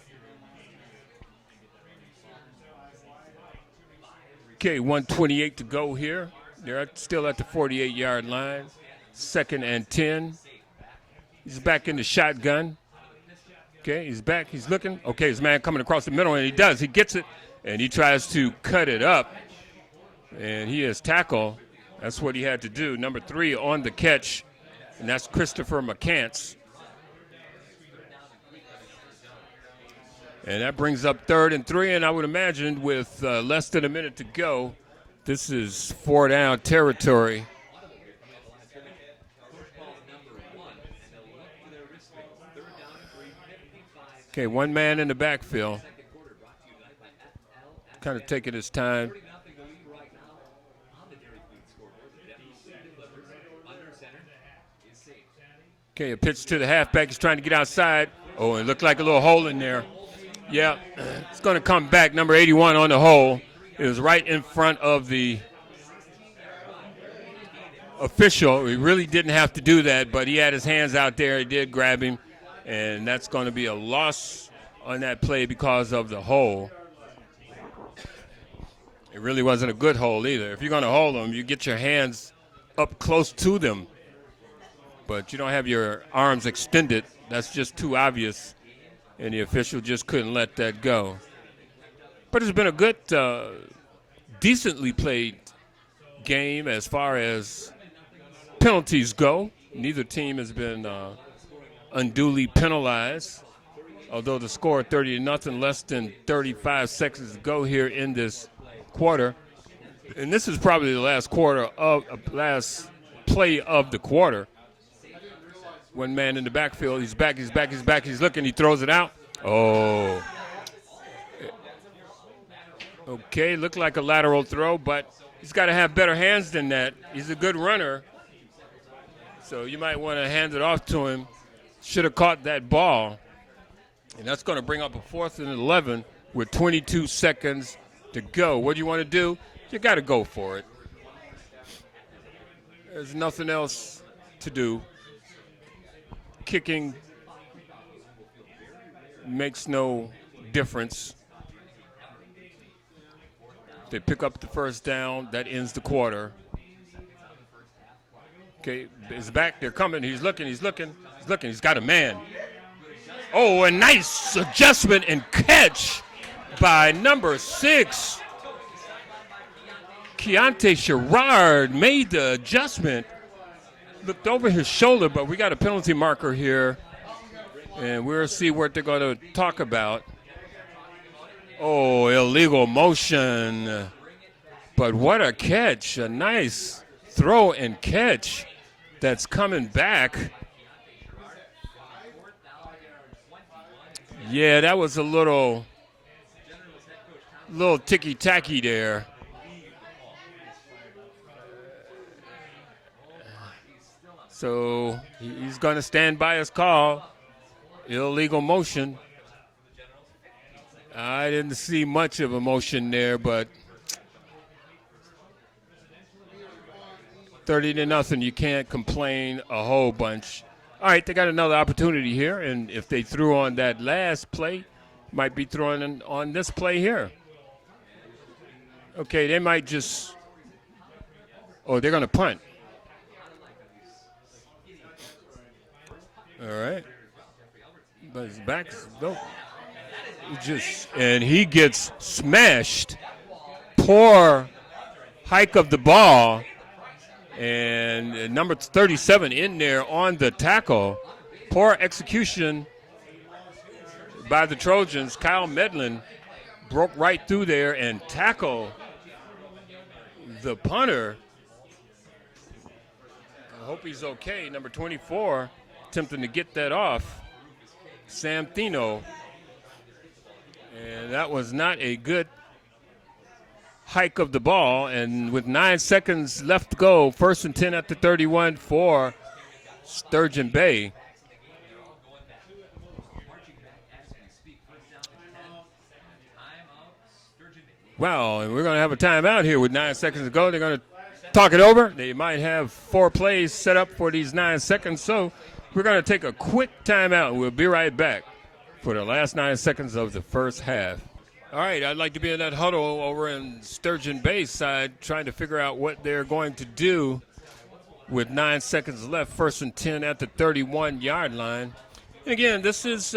Okay, 1:28 to go here. They're still at the 48-yard line. 2nd and 10. He's back in the shotgun. Okay, he's back. He's looking. Okay, his man coming across the middle, and he does. He gets it, and he tries to cut it up. And he is tackled. That's what he had to do. Number 3 on the catch, and that's Christopher McCants. And that brings up 3rd and 3, and I would imagine with less than a minute to go, this is 4-down territory. Okay, one man in the backfield. Kind of taking his time. Okay, a pitch to the halfback. He's trying to get outside. Oh, it looked like a little hole in there. Yeah, it's going to come back. Number 81 on the hole. It was right in front of the official. He really didn't have to do that, but he had his hands out there. He did grab him, and that's going to be a loss on that play because of the hole. It really wasn't a good hole either. If you're going to hold them, you get your hands up close to them, but you don't have your arms extended. That's just too obvious, and the official just couldn't let that go. But it's been a good, decently played game as far as penalties go. Neither team has been unduly penalized, although the score 30-0, less than 35 seconds to go here in this quarter. And this is probably the last play of the quarter. One man in the backfield. He's back. He's looking. He throws it out. Oh. Okay, looked like a lateral throw, but he's got to have better hands than that. He's a good runner, so you might want to hand it off to him. Should have caught that ball. And that's going to bring up a 4th and 11 with 22 seconds to go. What do you want to do? You got to go for it. There's nothing else to do. Kicking makes no difference. They pick up the first down. That ends the quarter. Okay, it's back. They're coming. He's looking. He's got a man. Oh, a nice adjustment and catch by number 6. Keontae Sherrard made the adjustment. Looked over his shoulder, but we got a penalty marker here. And we'll see what they're going to talk about. Oh, illegal motion. But what a catch. A nice throw and catch that's coming back. Yeah, that was a little ticky-tacky there. So he's going to stand by his call. Illegal motion. I didn't see much of a motion there, but 30-0, you can't complain a whole bunch. All right, they got another opportunity here, and if they threw on that last play, might be throwing on this play here. Okay, they might just – oh, they're going to punt. All right. But his back's nope. And he gets smashed. Poor hike of the ball. And number 37 in there on the tackle. Poor execution by the Trojans. Kyle Medlin broke right through there and tackled the punter. I hope he's okay. Number 24 attempting to get that off. Sam Thino. And that was not a good hike of the ball. And with 9 seconds left to go, 1st and 10 at the 31 for Sturgeon Bay. Wow, and we're going to have a timeout here with 9 seconds to go. They're going to talk it over. They might have 4 plays set up for these 9 seconds. So we're going to take a quick timeout. We'll be right back for the last 9 seconds of the first half. All right, I'd like to be in that huddle over in Sturgeon Bay side, trying to figure out what they're going to do with 9 seconds left, 1st and 10 at the 31-yard line. And again, this is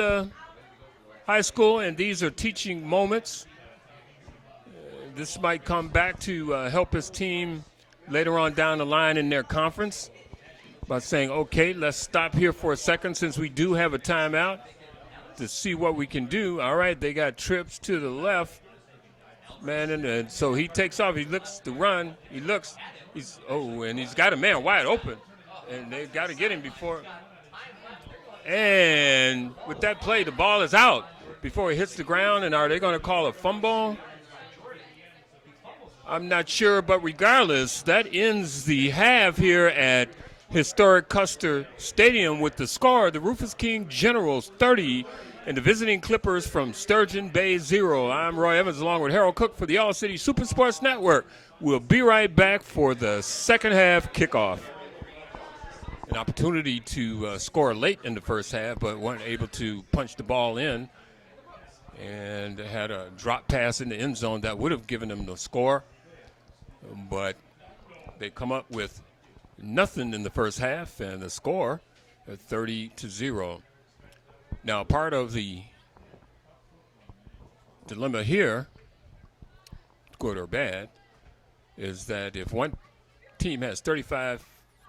high school, and these are teaching moments. This might come back to help his team later on down the line in their conference by saying, okay, let's stop here for a second since we do have a timeout to see what we can do. All right, they got trips to the left, man, and so he takes off. He looks to run. He looks. And he's got a man wide open, and they've got to get him before. And with that play, the ball is out before he hits the ground, and are they going to call a fumble? I'm not sure, but regardless, that ends the half here at historic Custer Stadium with the score, the Rufus King Generals 30, And the visiting Clippers from Sturgeon Bay 0. I'm Roy Evans along with Harold Cook for the All-City Super Sports Network. We'll be right back for the second half kickoff. An opportunity to score late in the first half, but weren't able to punch the ball in. And had a drop pass in the end zone that would have given them the score. But they come up with nothing in the first half, and the score at 30-0. Now, part of the dilemma here, good or bad, is that if one team has 35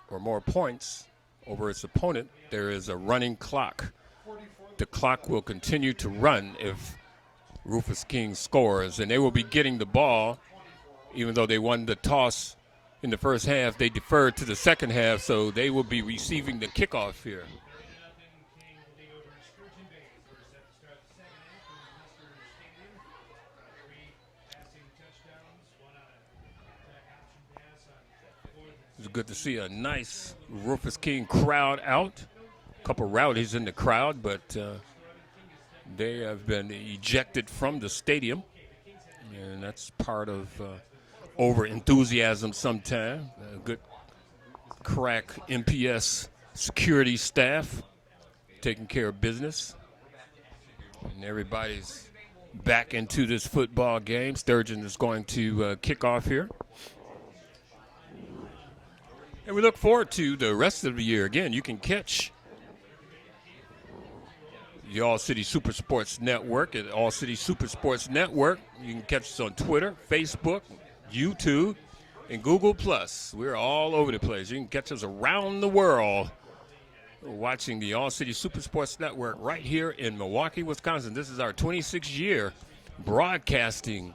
or more points over its opponent, there is a running clock. The clock will continue to run if Rufus King scores, and they will be getting the ball, even though they won the toss in the first half. They deferred to the second half, so they will be receiving the kickoff here. It's good to see a nice Rufus King crowd out. A couple rowdies in the crowd, but they have been ejected from the stadium, and that's part of over-enthusiasm sometimes. A good crack MPS security staff taking care of business. And everybody's back into this football game. Sturgeon is going to kick off here. And we look forward to the rest of the year. Again, you can catch the All-City Super Sports Network at All-City Super Sports Network. You can catch us on Twitter, Facebook, YouTube, and Google+. We're all over the place. You can catch us around the world watching the All-City Super Sports Network right here in Milwaukee, Wisconsin. This is our 26th year broadcasting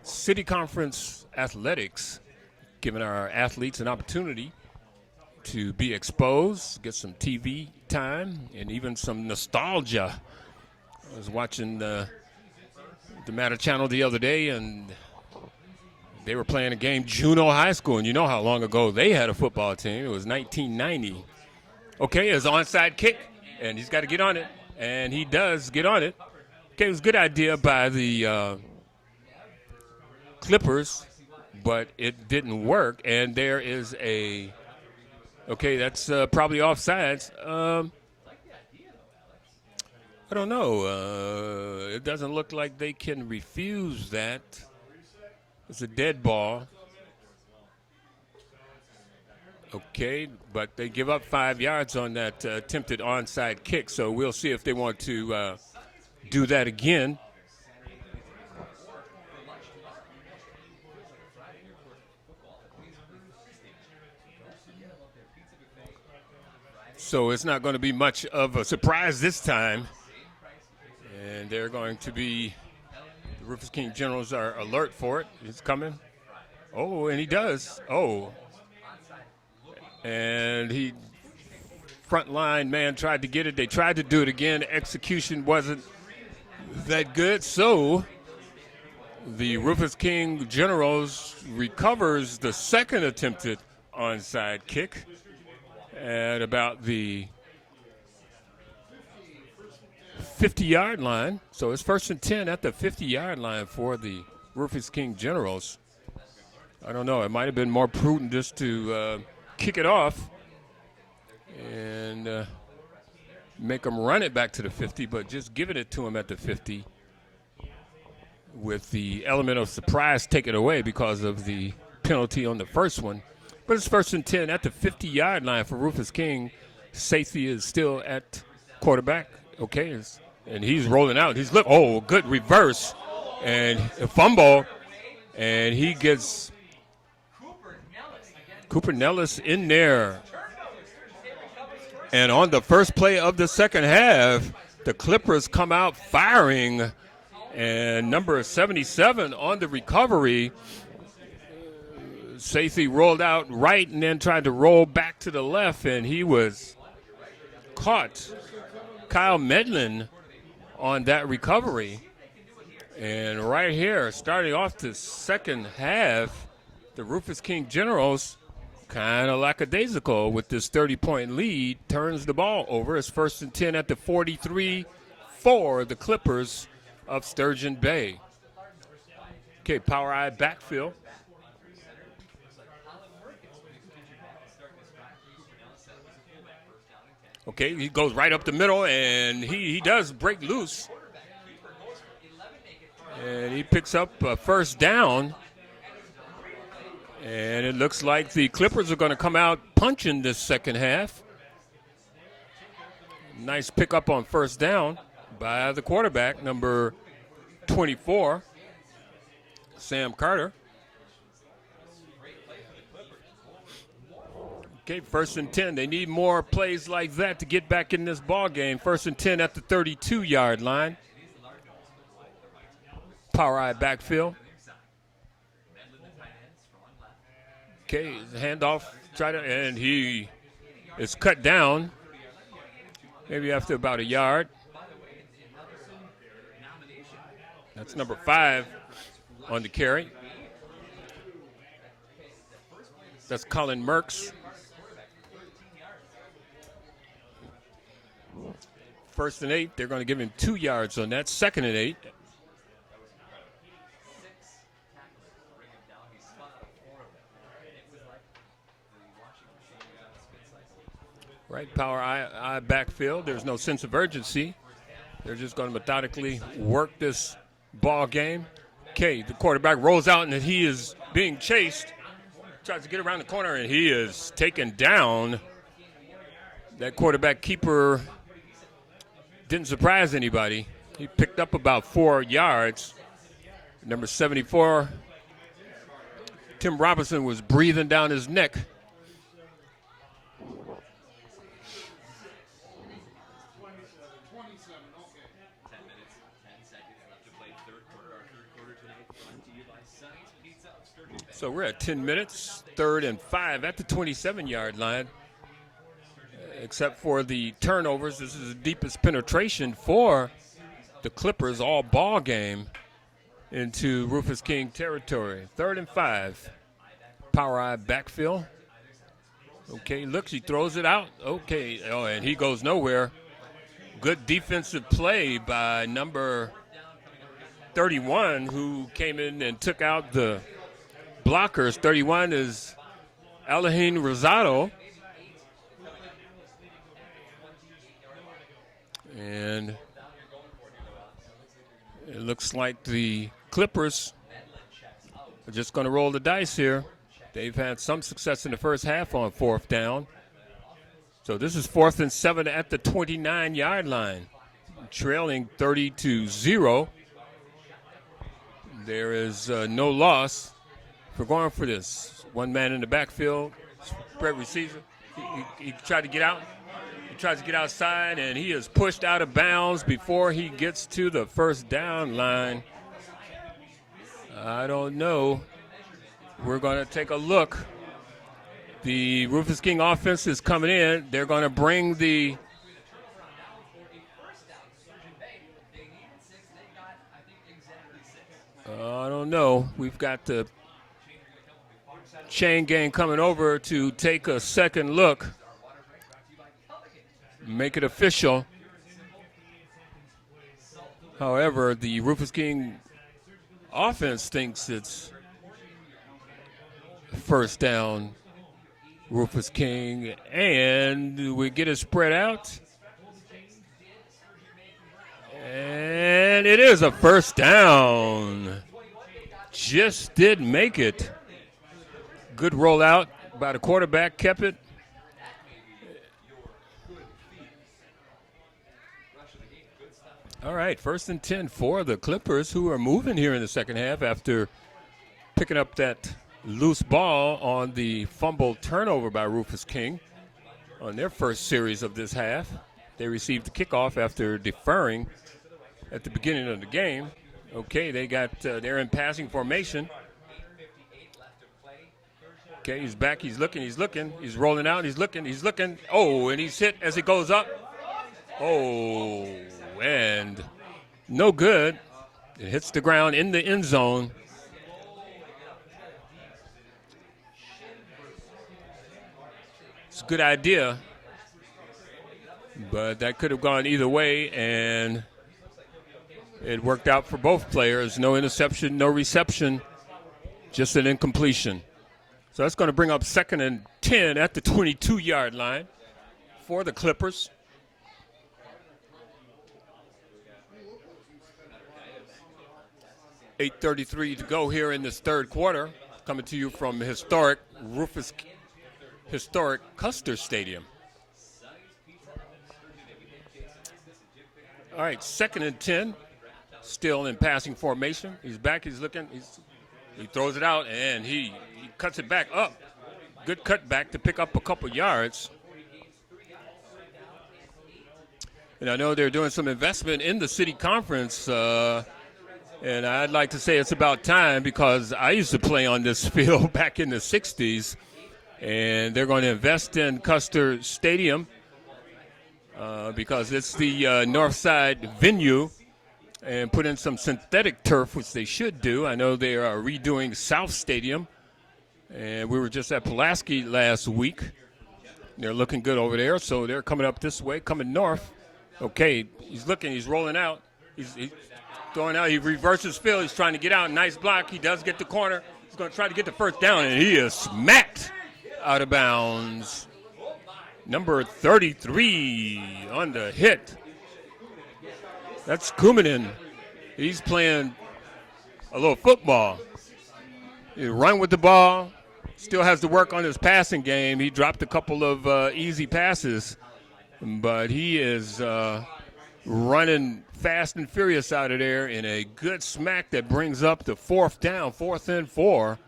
City Conference athletics, giving our athletes an opportunity to be exposed, get some TV time, and even some nostalgia. I was watching the Matter Channel the other day, and they were playing a game, Juneau High School, and you know how long ago they had a football team. It was 1990. Okay, it's an onside kick, and he's got to get on it, and he does get on it. Okay, it was a good idea by the Clippers, but it didn't work, and there is a – okay, that's probably offsides. I don't know. It doesn't look like they can refuse that. It's a dead ball. Okay, but they give up 5 yards on that attempted onside kick, so we'll see if they want to do that again. So it's not going to be much of a surprise this time. And they're going to be, the Rufus King Generals are alert for it. It's coming. Oh, and he does. Oh. And he, front line man tried to get it. They tried to do it again. Execution wasn't that good. So the Rufus King Generals recovers the second attempted onside kick at about the 50-yard line. So it's 1st and 10 at the 50-yard line for the Rufus King Generals. I don't know. It might have been more prudent just to kick it off and make them run it back to the 50, but just giving it to them at the 50 with the element of surprise taken away because of the penalty on the first one. But it's 1st and 10 at the 50-yard line for Rufus King. Safety is still at quarterback. Okay, and he's rolling out. Good reverse and a fumble, and he gets Cooper Nellis in there. And on the first play of the second half, the Clippers come out firing, and number 77 on the recovery. Safety rolled out right and then tried to roll back to the left, and he was caught. Kyle Medlin on that recovery. And right here, starting off the second half, the Rufus King Generals, kind of lackadaisical with this 30-point lead, turns the ball over. It's 1st and 10 at the 43, for the Clippers of Sturgeon Bay. Okay, power eye backfield. Okay, he goes right up the middle, and he does break loose. And he picks up a first down. And it looks like the Clippers are going to come out punching this second half. Nice pickup on first down by the quarterback, number 24, Sam Carter. Okay, 1st and 10. They need more plays like that to get back in this ball game. 1st and 10 at the 32-yard line. Power eye backfield. Okay, handoff, and he is cut down, maybe after about a yard. That's number 5 on the carry. That's Colin Merks. 1st and 8, they're going to give him 2 yards on that. 2nd and 8. Right, power eye backfield. There's no sense of urgency. They're just going to methodically work this ball game. Okay, the quarterback rolls out, and he is being chased. Tries to get around the corner, and he is taken down. That quarterback keeper didn't surprise anybody. He picked up about 4 yards. Number 74, Tim Robinson, was breathing down his neck. So we're at 10 minutes, 3rd and 5 at the 27-yard line. Except for the turnovers, this is the deepest penetration for the Clippers all ball game into Rufus King territory. 3rd and 5. Power eye backfield. Okay, looks, he throws it out. Okay, oh, and he goes nowhere. Good defensive play by number 31, who came in and took out the blockers. 31 is Alahin Rosado. And it looks like the Clippers are just going to roll the dice here. They've had some success in the first half on 4th down. So this is 4th and 7 at the 29-yard line. Trailing 30-0. There is no loss. We're going for this. One man in the backfield, spread receiver. He tried to get out. He tries to get outside, and he is pushed out of bounds before he gets to the first down line. I don't know. We're going to take a look. The Rufus King offense is coming in. They're going to bring the I don't know. We've got the chain gang coming over to take a second look. Make it official. However, the Rufus King offense thinks it's first down, Rufus King, and we get it spread out. And it is a first down. Just did make it. Good rollout by the quarterback, kept it. All right, 1st and 10 for the Clippers, who are moving here in the second half after picking up that loose ball on the fumble turnover by Rufus King on their first series of this half. They received the kickoff after deferring at the beginning of the game. Okay, they got they're in passing formation. Okay, he's back, he's looking, he's rolling out, he's looking. Oh, and he's hit as he goes up. Oh, and no good. It hits the ground in the end zone. It's a good idea, but that could have gone either way, and It worked out for both players. No interception, no reception, just an incompletion. So that's going to bring up 2nd and 10 at the 22-yard line for the Clippers. .8:33 to go here in this third quarter. Coming to you from historic Custer Stadium. All right, 2nd and 10. Still in passing formation. He's back. He's looking. He throws it out, and he cuts it back up. Good cutback to pick up a couple yards. And I know they're doing some investment in the city conference, and I'd like to say it's about time because I used to play on this field back in the 60s, and they're going to invest in Custer Stadium because it's the north side venue, and put in some synthetic turf, which they should do. I know they are redoing South Stadium, and we were just at Pulaski last week. They're looking good over there, so they're coming up this way, coming north. Okay, he's looking, he's rolling out. He's throwing out, he reverses field, he's trying to get out. Nice block, he does get the corner. He's going to try to get the first down, and he is smacked out of bounds. Number 33 on the hit. That's Kumanen. He's playing a little football. He run with the ball. Still has to work on his passing game. He dropped a couple of easy passes, but he is running fast and furious out of there in a good smack that brings up the 4th down, 4th and 4,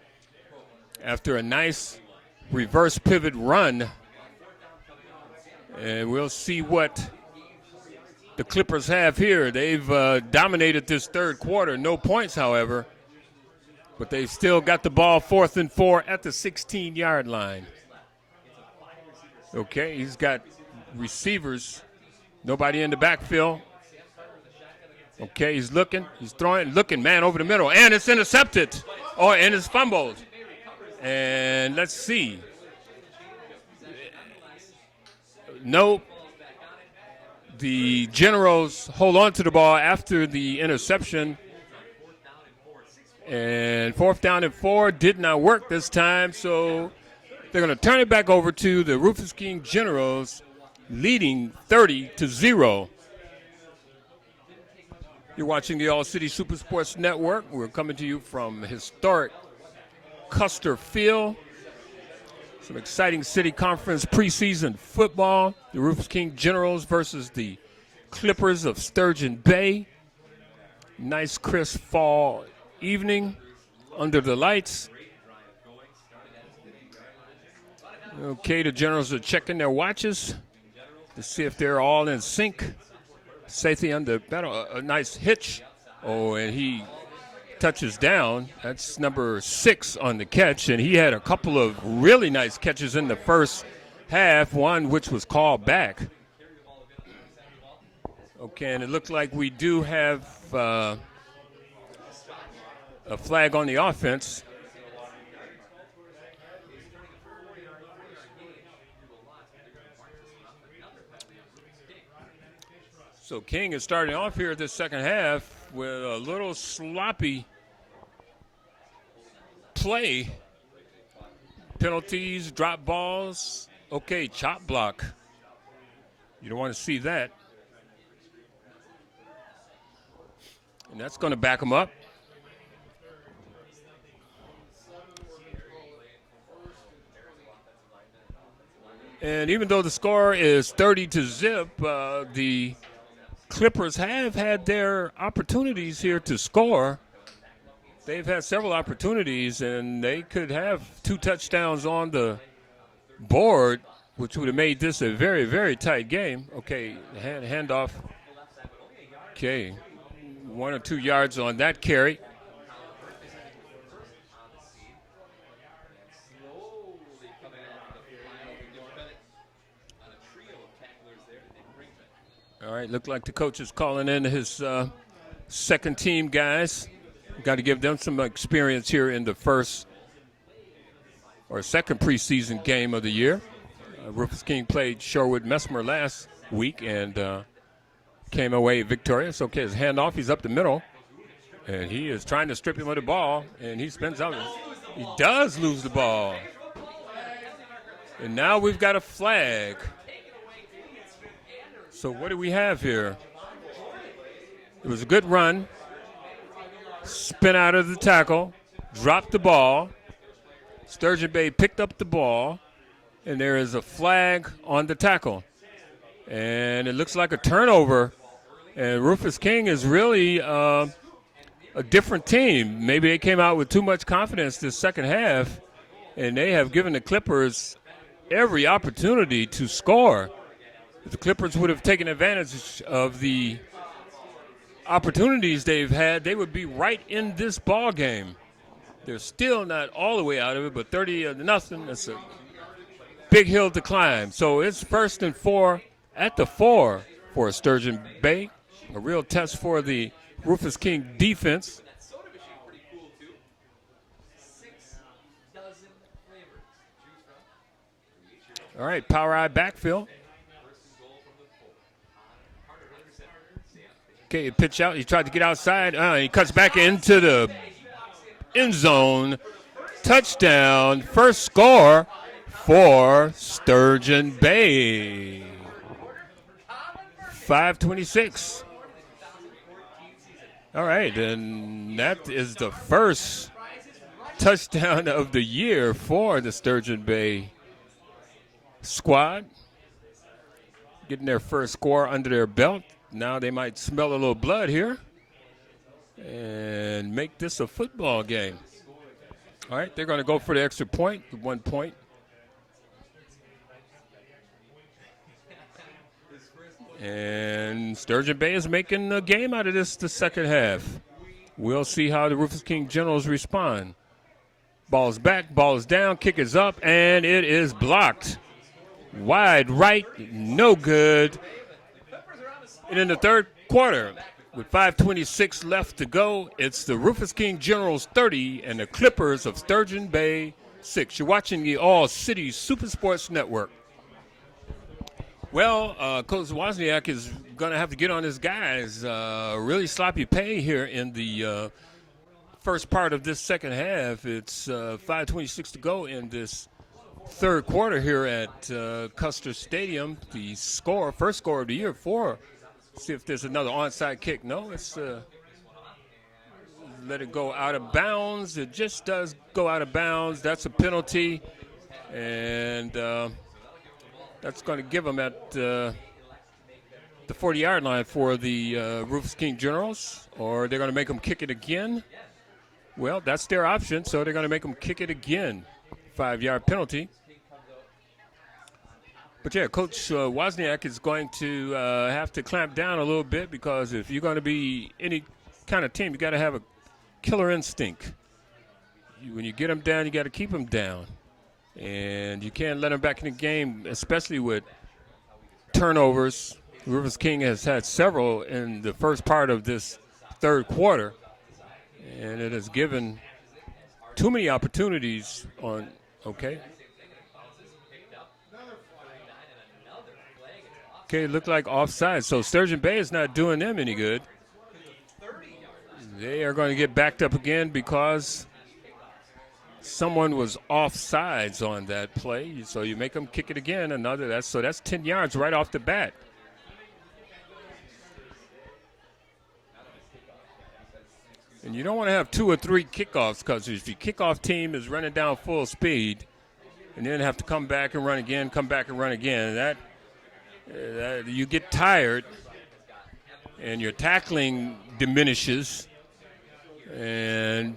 after a nice reverse pivot run. And we'll see what the Clippers have here. They've dominated this third quarter. No points, however. But they've still got the ball 4th and 4 at the 16-yard line. Okay, he's got receivers. Nobody in the backfield. Okay, he's looking. He's throwing. Looking, man, over the middle. And it's intercepted. Oh, and it's fumbled. And let's see. Nope. The Generals hold on to the ball after the interception. And 4th down and 4 did not work this time, so they're going to turn it back over to the Rufus King Generals, leading 30-0. You're watching the All-City Super Sports Network. We're coming to you from historic Custer Field. Some exciting city conference preseason football. The Rufus King Generals versus the Clippers of Sturgeon Bay. Nice crisp fall evening under the lights. Okay, the Generals are checking their watches to see if they're all in sync. Safety under battle, a nice hitch. Oh, and he touches down. That's number 6 on the catch, and he had a couple of really nice catches in the first half, one which was called back. Okay, and it looked like we do have a flag on the offense. So King is starting off here this second half with a little sloppy play. Penalties, drop balls. Okay, chop block. You don't want to see that. And that's going to back him up. And even though the score is 30-0, the Clippers have had their opportunities here to score. They've had several opportunities, and they could have 2 touchdowns on the board, which would have made this a very, very tight game. Okay, handoff. Okay, 1 or 2 yards on that carry. All right, looked like the coach is calling in his second team guys. Got to give them some experience here in the first or second preseason game of the year. Rufus King played Sherwood Mesmer last week, and came away victorious. Okay, his handoff, he's up the middle. And he is trying to strip him of the ball, and he spins out. He does lose the ball. And now we've got a flag. So what do we have here? It was a good run. Spin out of the tackle. Dropped the ball. Sturgeon Bay picked up the ball. And there is a flag on the tackle. And it looks like a turnover. And Rufus King is really a different team. Maybe they came out with too much confidence this second half. And they have given the Clippers every opportunity to score. If the Clippers would have taken advantage of the opportunities they've had, they would be right in this ball game. They're still not all the way out of it, but 30-0. That's a big hill to climb. So it's 1st and 4 at the 4 for Sturgeon Bay. A real test for the Rufus King defense. All right, power eye backfield. Okay, pitch out. He tried to get outside. He cuts back into the end zone. Touchdown. First score for Sturgeon Bay. 5:26. All right, and that is the first touchdown of the year for the Sturgeon Bay squad. Getting their first score under their belt. Now they might smell a little blood here and make this a football game. All right, they're going to go for the extra point, 1 point. And Sturgeon Bay is making a game out of this the second half. We'll see how the Rufus King Generals respond. Ball's back, ball's down, kick is up, and it is blocked. Wide right, no good. And in the third quarter, with 5:26 left to go, it's the Rufus King Generals 30 and the Clippers of Sturgeon Bay 6. You're watching the All City Super Sports Network. Well, Coach Wozniak is going to have to get on his guys. Really sloppy pay here in the first part of this second half. It's 5:26 to go in this third quarter here at Custer Stadium. The first score of the year for. See if there's another onside kick. No, it's let it go out of bounds. It just does go out of bounds. That's a penalty, and that's going to give them at the 40-yard line for the Rufus King Generals, or they're going to make them kick it again. Well, that's their option, so they're going to make them kick it again. 5-yard penalty. But, yeah, Coach Wozniak is going to have to clamp down a little bit, because if you're going to be any kind of team, you got to have a killer instinct. When you get them down, you got to keep them down. And you can't let them back in the game, especially with turnovers. Rufus King has had several in the first part of this third quarter, and it has given too many opportunities on, okay. Okay, it looked like offside. So Sturgeon Bay is not doing them any good. They are going to get backed up again because someone was offsides on that play. So you make them kick it again. So that's 10 yards right off the bat. And you don't want to have 2 or 3 kickoffs, because if your kickoff team is running down full speed and then have to come back and run again, that you get tired and your tackling diminishes. And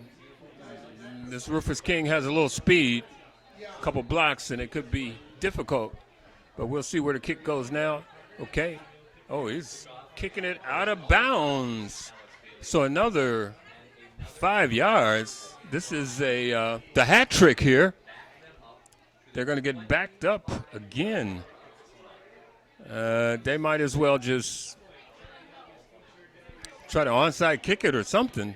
this Rufus King has a little speed, a couple blocks, and it could be difficult. But we'll see where the kick goes now. Okay. Oh, he's kicking it out of bounds. So another 5 yards. This is the hat trick here. They're going to get backed up again. They might as well just try to onside kick it or something.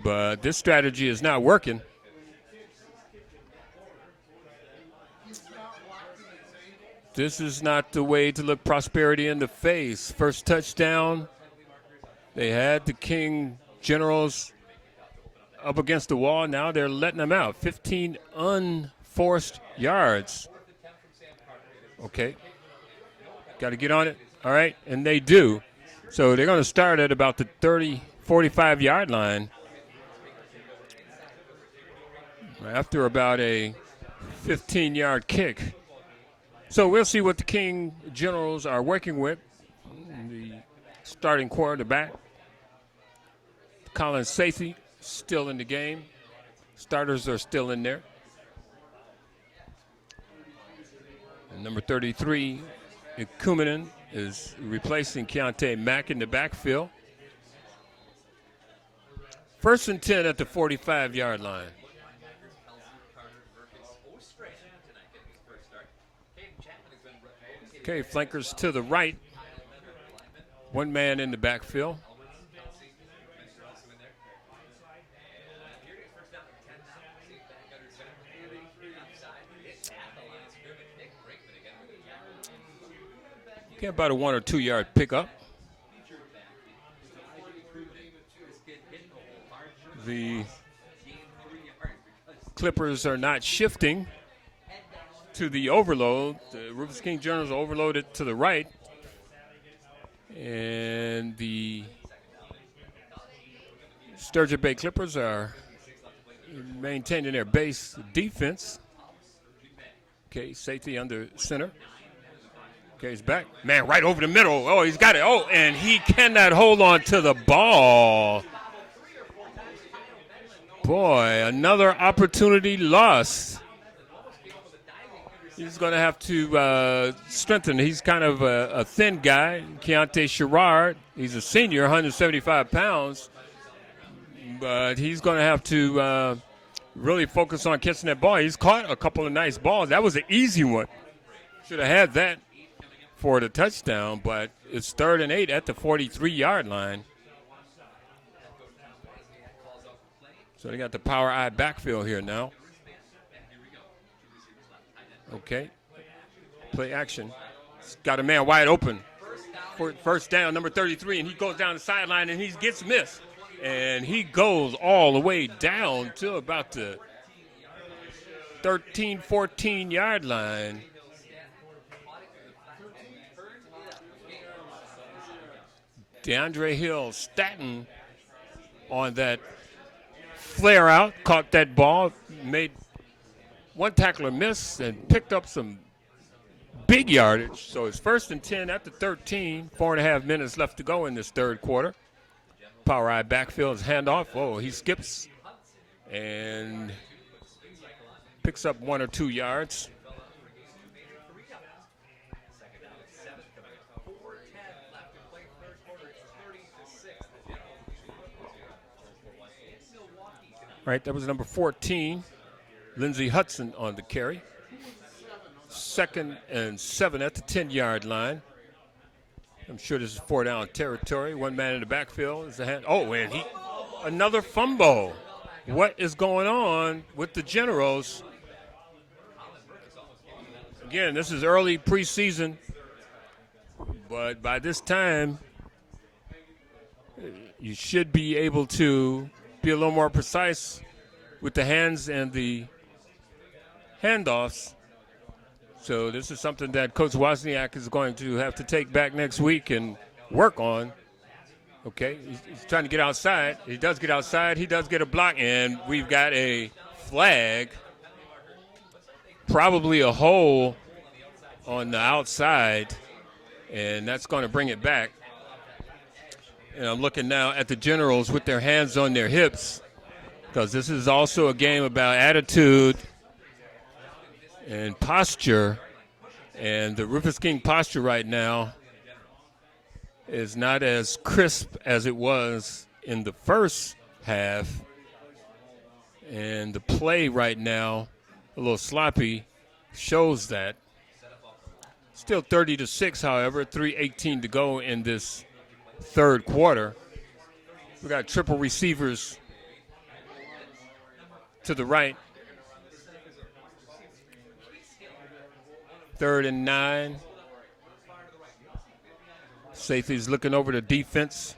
But this strategy is not working. this is not the way to look prosperity in the face. First touchdown, they had the King Generals up against the wall. Now they're letting them out. 15 unforced yards. Okay. Got to get on it. All right, and they do. So they're going to start at about the 30, 45-yard line after about a 15-yard kick. So we'll see what the King Generals are working with. The starting quarterback, Colin Sathy, still in the game. Starters are still in there. And number 33, Ikumenon, is replacing Keontae Mack in the backfield. 1st and 10 at the 45-yard line. Okay, flankers to the right. One man in the backfield. Okay, about a 1 or 2 yard pickup. The Clippers are not shifting to the overload. The Rufus King Generals overloaded to the right. And the Sturgeon Bay Clippers are maintaining their base defense. Okay, safety under center. Okay, he's back. Man, right over the middle. Oh, he's got it. Oh, and he cannot hold on to the ball. Boy, another opportunity lost. He's going to have to strengthen. He's kind of a thin guy. Keontae Sherrard, he's a senior, 175 pounds. But he's going to have to really focus on catching that ball. He's caught a couple of nice balls. That was an easy one. Should have had that for the touchdown, but it's 3rd and 8 at the 43-yard line. So they got the power I backfield here now. Okay. Play action. It's got a man wide open. First down, number 33, and he goes down the sideline, and he gets missed. And he goes all the way down to about the 13, 14-yard line. DeAndre Hill Staten on that flare out, caught that ball, made one tackler miss, and picked up some big yardage. So it's 1st and 10 at the 13, 4.5 minutes left to go in this third quarter. Power I backfield is handoff. Oh, he skips and picks up 1 or 2 yards. Right, that was number 14, Lindsey Hudson on the carry. 2nd and 7 at the 10-yard line. I'm sure this is 4-down territory. One man in the backfield is the hand. Oh, and another fumble. What is going on with the Generals? Again, this is early preseason, but by this time, you should be able to be a little more precise with the hands and the handoffs. So this is something that Coach Wozniak is going to have to take back next week and work on. Okay, he's trying to get outside. He does get outside. He does get a block, and we've got a flag. Probably a hole on the outside, and that's going to bring it back. And I'm looking now at the Generals with their hands on their hips, because this is also a game about attitude and posture. And the Rufus King posture right now is not as crisp as it was in the first half. And the play right now, a little sloppy, shows that. Still 30-6, however, 3:18 to go in this third quarter. We got triple receivers to the right. 3rd and 9. Safety's looking over the defense.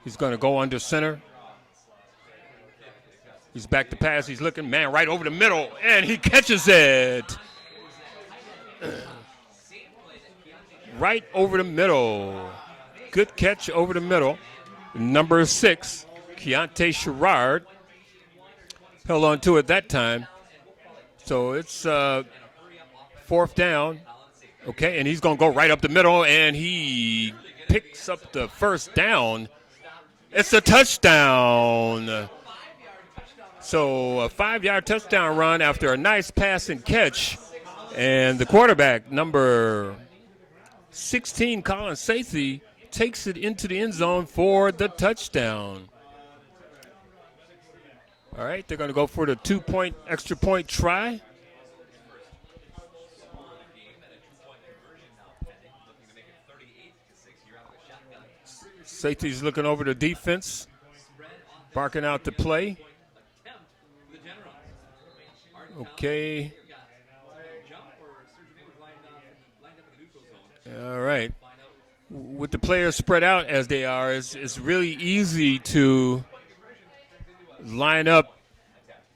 He's going to go under center. He's back to pass. He's looking, man, right over the middle, and he catches it. Right over the middle. Good catch over the middle. Number 6, Keontae Sherrard, held on to it that time. So it's 4th down. Okay, and he's going to go right up the middle, and he picks up the first down. It's a touchdown. So a 5-yard touchdown run after a nice pass and catch. And the quarterback, number 16, Colin Sathe, takes it into the end zone for the touchdown. All right, they're going to go for the 2-point extra point try. Safety's looking over the defense, barking out the play. Okay. All right. With the players spread out as they are, it's really easy to line up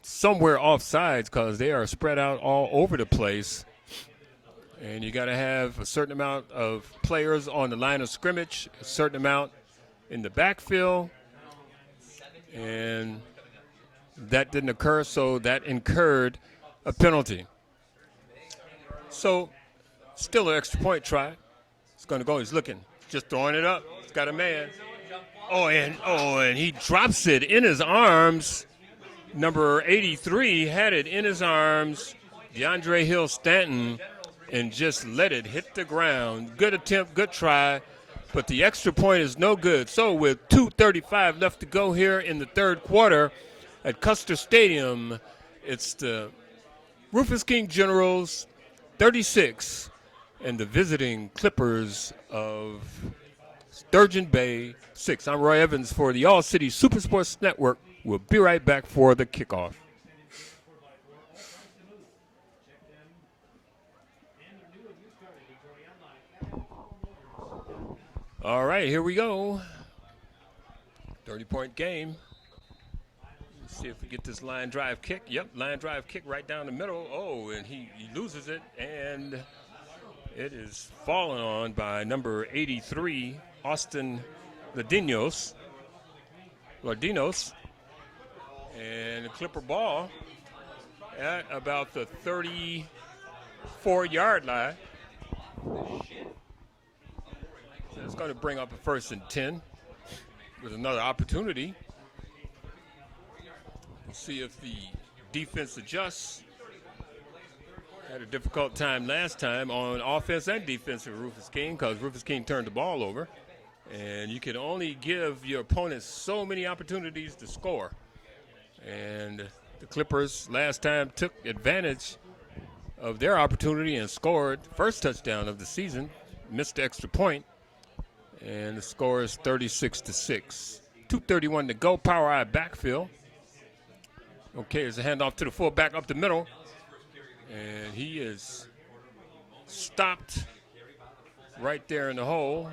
somewhere off sides because they are spread out all over the place. And you got to have a certain amount of players on the line of scrimmage, a certain amount in the backfield, and that didn't occur, so that incurred a penalty. So still an extra point try. It's going to go. He's looking, just throwing it up. He's got a man. And he drops it in his arms. Number 83 had it in his arms, DeAndre Hill-Stanton, and just let it hit the ground. Good attempt, good try, but the extra point is no good. So with 2:35 left to go here in the third quarter at Custer Stadium, it's the Rufus King Generals 36 and the visiting Clippers of Sturgeon Bay 6. I'm Roy Evans for the All City Super Sports Network. We'll be right back for the kickoff. All right, here we go. 30-point game. Let's see if we get this line drive kick. Yep, line drive kick right down the middle. Oh, and he loses it, and it is fallen on by number 83, Austin Ladinos. And the Clipper ball at about the 34-yard line. So it's going to bring up a 1st and 10 with another opportunity. We'll see if the defense adjusts. Had a difficult time last time on offense and defense for Rufus King because Rufus King turned the ball over. And you can only give your opponents so many opportunities to score. And the Clippers last time took advantage of their opportunity and scored first touchdown of the season, missed the extra point, and the score is 36-6. 2:31 to go, power eye backfield. Okay, there's a handoff to the fullback up the middle, and he is stopped right there in the hole.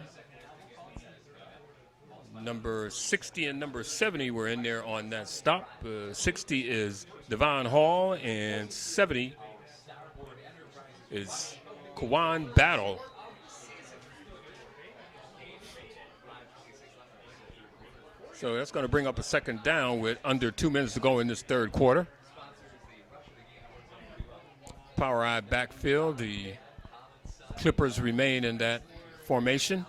Number 60 and number 70 were in there on that stop. 60 is Devon Hall, and 70 is Kawan Battle. So that's going to bring up a 2nd down with under 2 minutes to go in this third quarter. Power eye backfield. The Clippers remain in that formation.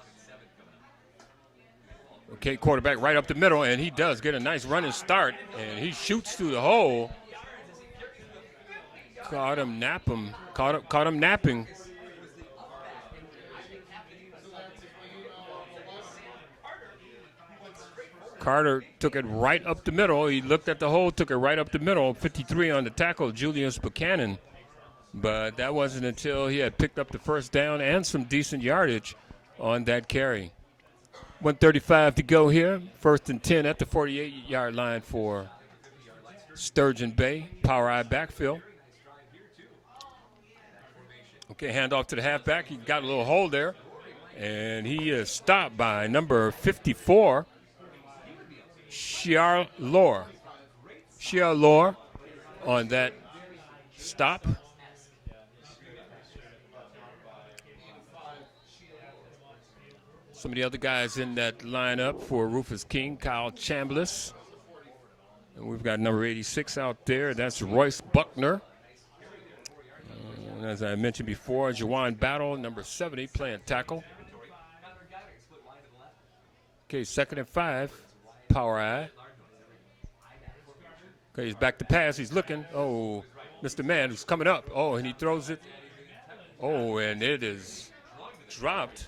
Okay, quarterback right up the middle, and he does get a nice running start, and he shoots through the hole. Caught him napping. Carter took it right up the middle. He looked at the hole, took it right up the middle. 53 on the tackle, Julius Buchanan. But that wasn't until he had picked up the first down and some decent yardage on that carry. 1:35 to go here. 1st and 10 at the 48-yard line for Sturgeon Bay. Power eye backfield. Okay, handoff to the halfback. He got a little hole there. And he is stopped by number 54, Shiar Lore. Shiar Lore on that stop. Some of the other guys in that lineup for Rufus King, Kyle Chambliss. And we've got number 86 out there. That's Royce Buckner. And as I mentioned before, Jawan Battle, number 70, playing tackle. Okay, 2nd and 5, power I. Okay, he's back to pass. He's looking. Oh, Mr. Man who's coming up. Oh, and he throws it. Oh, and it is dropped.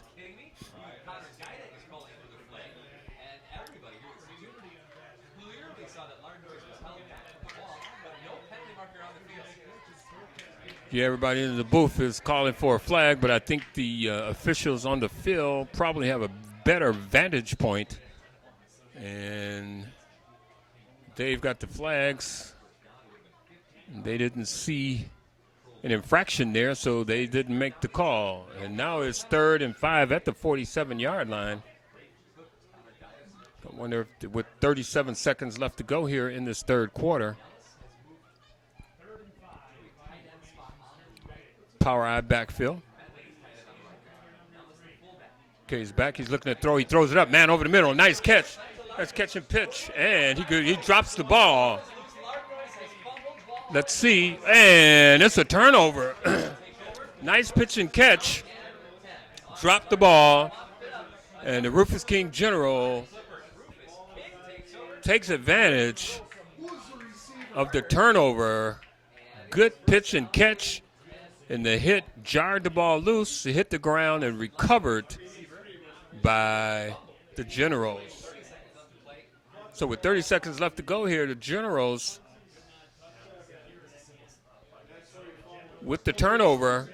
Yeah, everybody in the booth is calling for a flag, but I think the officials on the field probably have a better vantage point. And they've got the flags. They didn't see an infraction there, so they didn't make the call. And now it's 3rd and 5 at the 47-yard line. I wonder if, with 37 seconds left to go here in this third quarter. Power I backfield. Okay, he's back. He's looking to throw. He throws it up. Man over the middle. Nice catch. That's catch and pitch. And he drops the ball. Let's see. And it's a turnover. Nice pitch and catch. Dropped the ball. And the Rufus King General takes advantage of the turnover. Good pitch and catch. And the hit jarred the ball loose. It hit the ground and recovered by the Generals. So with 30 seconds left to go here, the Generals, with the turnover,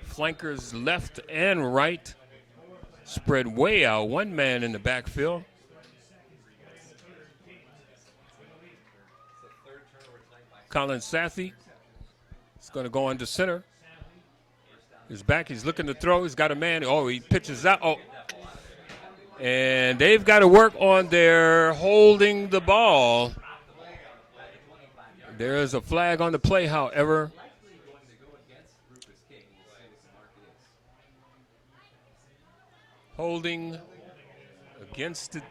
flankers left and right, spread way out. One man in the backfield. Colin Sathey is going to go under center. He's back. He's looking to throw. He's got a man. Oh, he pitches out. Oh. And they've got to work on their holding the ball. There is a flag on the play, however. Holding against the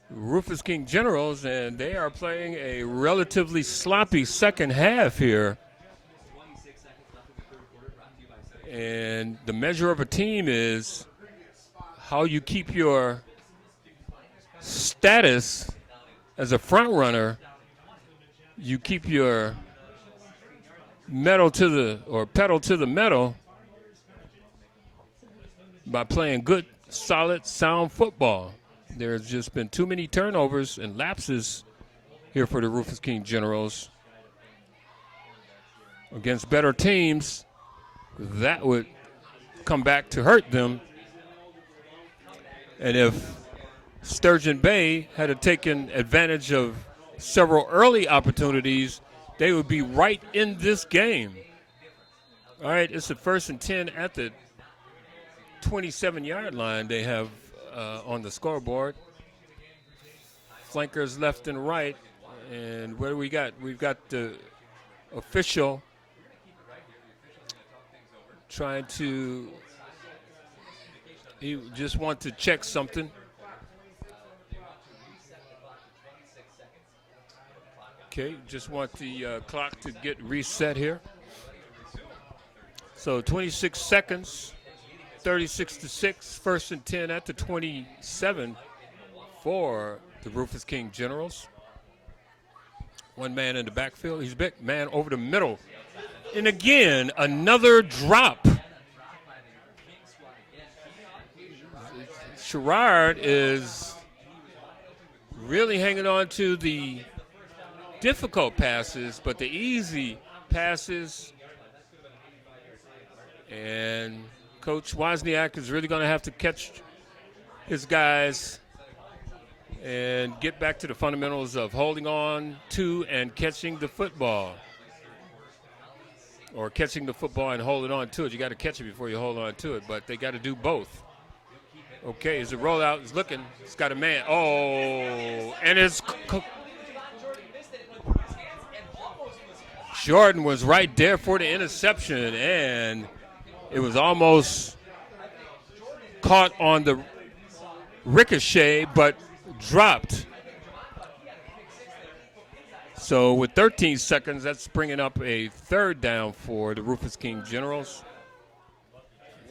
Rufus King Generals, and they are playing a relatively sloppy second half here. And the measure of a team is how you keep your status as a front runner. You keep your pedal to the metal by playing good, solid, sound football. There's just been too many turnovers and lapses here for the Rufus King Generals. Against better teams, that would come back to hurt them. And if Sturgeon Bay had taken advantage of several early opportunities, they would be right in this game. All right, it's the 1st and 10 at the 27-yard line they have on the scoreboard. Flankers left and right. And what do we got? We've got the official trying to, he just wants to check something. Okay, just want the clock to get reset here. So 26 seconds, 36-6, 1st and 10 at the 27 for the Rufus King Generals. One man in the backfield. He's big man over the middle. And again, another drop. Sherrard is really hanging on to the difficult passes, but the easy passes. And Coach Wozniak is really going to have to catch his guys and get back to the fundamentals of holding on to and catching the football. or catching the football and holding on to it. You got to catch it before you hold on to it, but they got to do both. Okay, as the rollout is looking, it's got a man. Oh, and it's Jordan was right there for the interception, and it was almost caught on the ricochet, but dropped. So with 13 seconds, that's bringing up a third down for the Rufus King Generals.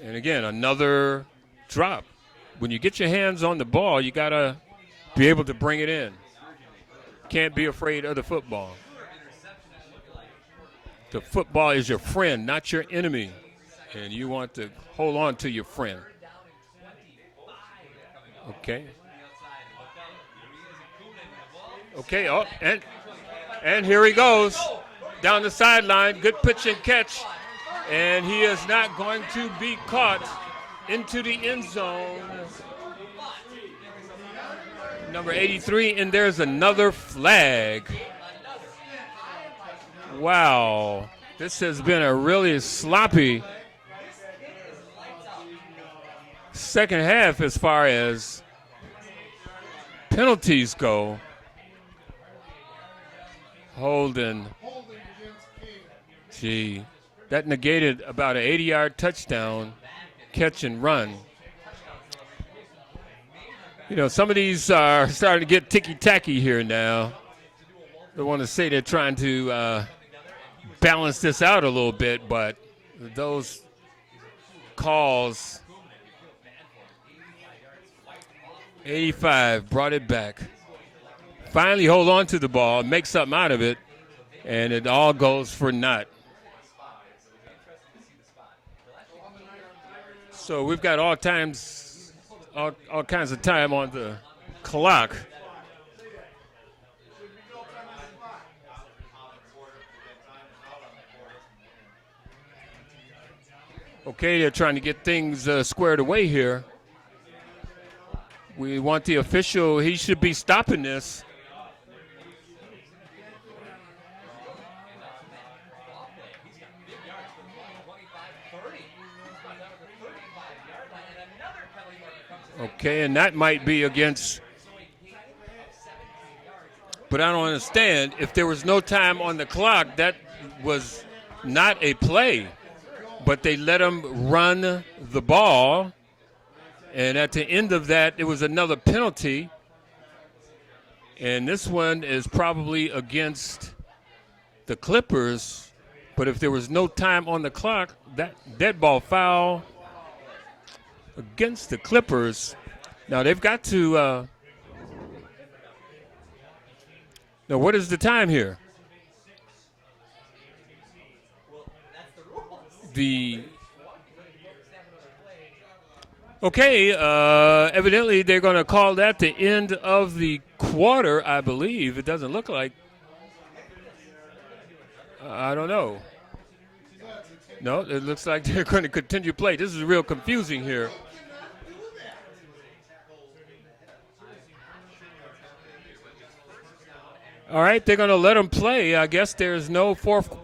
And again, another drop. When you get your hands on the ball, you got to be able to bring it in. Can't be afraid of the football. The football is your friend, not your enemy. And you want to hold on to your friend. Okay. Okay, oh, and here he goes down the sideline. Good pitch and catch. And he is not going to be caught into the end zone. Number 83, and there's another flag. Wow. This has been a really sloppy second half as far as penalties go. Holding. Gee, that negated about an 80-yard touchdown, catch and run. You know, some of these are starting to get ticky-tacky here now. I want to say they're trying to balance this out a little bit, but those calls, 85 brought it back. Finally hold on to the ball, make something out of it, and it all goes for naught. So we've got all kinds of time on the clock. Okay, they're trying to get things squared away here. We want the official, he should be stopping this. Okay, and that might be against, but I don't understand. If there was no time on the clock, that was not a play. But they let him run the ball, and at the end of that, it was another penalty. And this one is probably against the Clippers, but if there was no time on the clock, that dead ball foul against the Clippers. Now they've got to now what is the time here? Evidently they're going to call that the end of the quarter, I believe. It doesn't look like. I don't know. No, it looks like they're going to continue play. This is real confusing here. All right, they're going to let them play. I guess there's no fourth.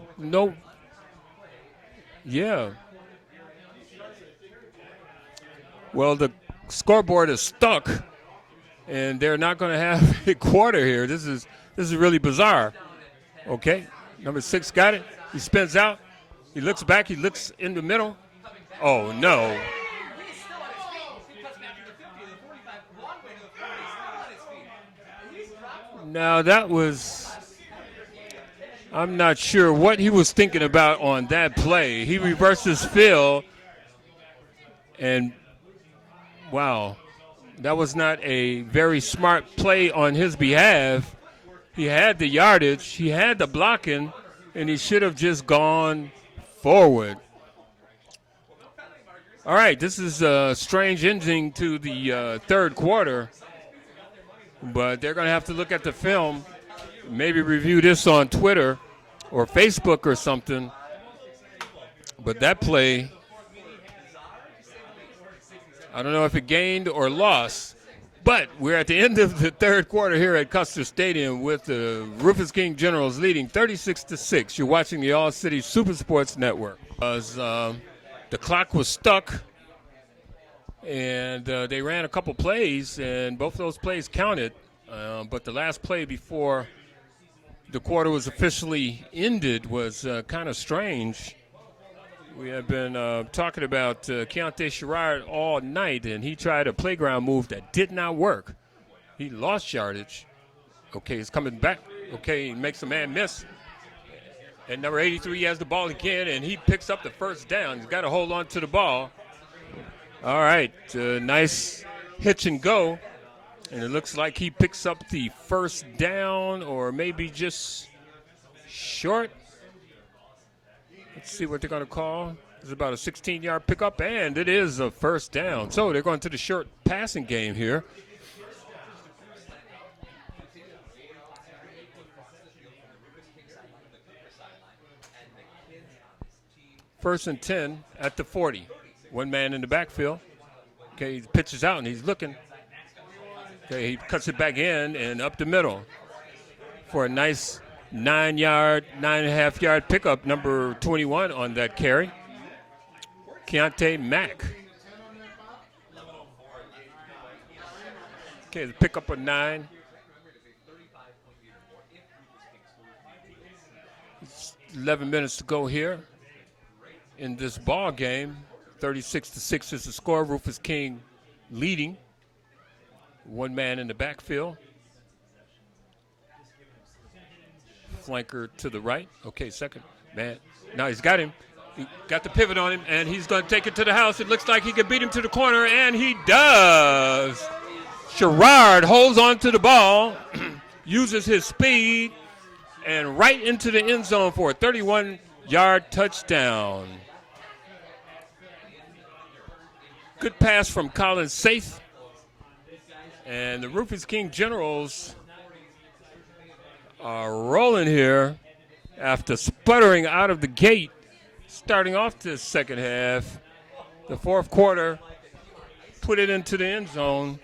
Yeah. Well, the scoreboard is stuck, and they're not going to have a quarter here. This is really bizarre. Okay, number 6 got it. He spins out. He looks back. He looks in the middle. Oh, no. Now, that was – I'm not sure what he was thinking about on that play. He reverses field, and, wow, that was not a very smart play on his behalf. He had the yardage. He had the blocking, and he should have just gone forward. All right, this is a strange ending to the third quarter, but they're going to have to look at the film, maybe review this on Twitter or Facebook or something. But that play, I don't know if it gained or lost. But we're at the end of the third quarter here at Custer Stadium with the Rufus King Generals leading 36-6. You're watching the All-City Super Sports Network. The clock was stuck, and they ran a couple plays, and both of those plays counted. But the last play before the quarter was officially ended was kind of strange. We have been talking about Keontae Sherrod all night, and he tried a playground move that did not work. He lost yardage. Okay, he's coming back. Okay, he makes a man miss. And number 83 he has the ball again, and he picks up the first down. He's got to hold on to the ball. All right, nice hitch and go. And it looks like he picks up the first down, or maybe just short. Let's see what they're going to call. It's about a 16-yard pickup, and it is a first down. So they're going to the short passing game here. First and 10 at the 40. One man in the backfield. Okay, he pitches out, and he's looking. Okay, he cuts it back in and up the middle for a nice 9.5-yard pickup, number 21 on that carry. Keontae Mack. Okay, the pickup of 9. It's 11 minutes to go here in this ball game. 36-6 is the score. Rufus King leading. One man in the backfield. Flanker to the right. Okay, second man. Now he's got him. He got the pivot on him, and he's going to take it to the house. It looks like he can beat him to the corner, and he does. Sherrod holds on to the ball, uses his speed, and right into the end zone for a 31-yard touchdown. Good pass from Colin Saith. And the Rufus King Generals are rolling here after sputtering out of the gate, starting off this second half. The fourth quarter, put it into the end zone.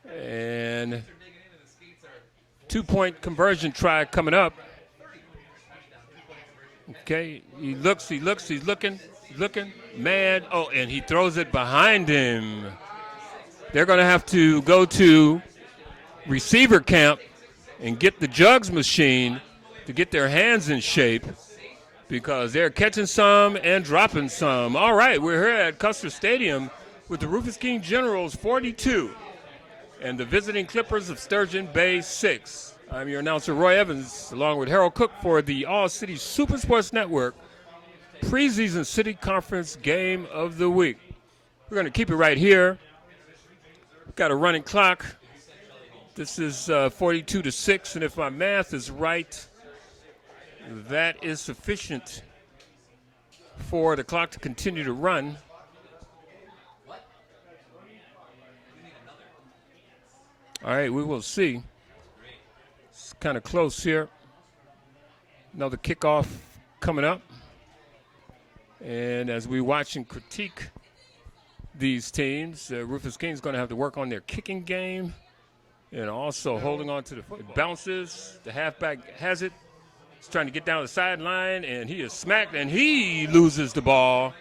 And two-point conversion try coming up. Okay, he's looking. Man, oh, and he throws it behind him. They're going to have to go to receiver camp and get the jugs machine to get their hands in shape because they're catching some and dropping some. All right, we're here at Custer Stadium with the Rufus King Generals 42 and the visiting Clippers of Sturgeon Bay 6. I'm your announcer, Roy Evans, along with Harold Cook for the All-City Super Sports Network preseason city conference game of the week. We're going to keep it right here. Got a running clock. This is 42-6, and if my math is right, that is sufficient for the clock to continue to run. All right, we will see. It's kind of close here. Another kickoff coming up. And as we watch and critique these teams, Rufus King is going to have to work on their kicking game and also holding on to the foot. It bounces. The halfback has it. He's trying to get down the sideline, and he is smacked, and he loses the ball.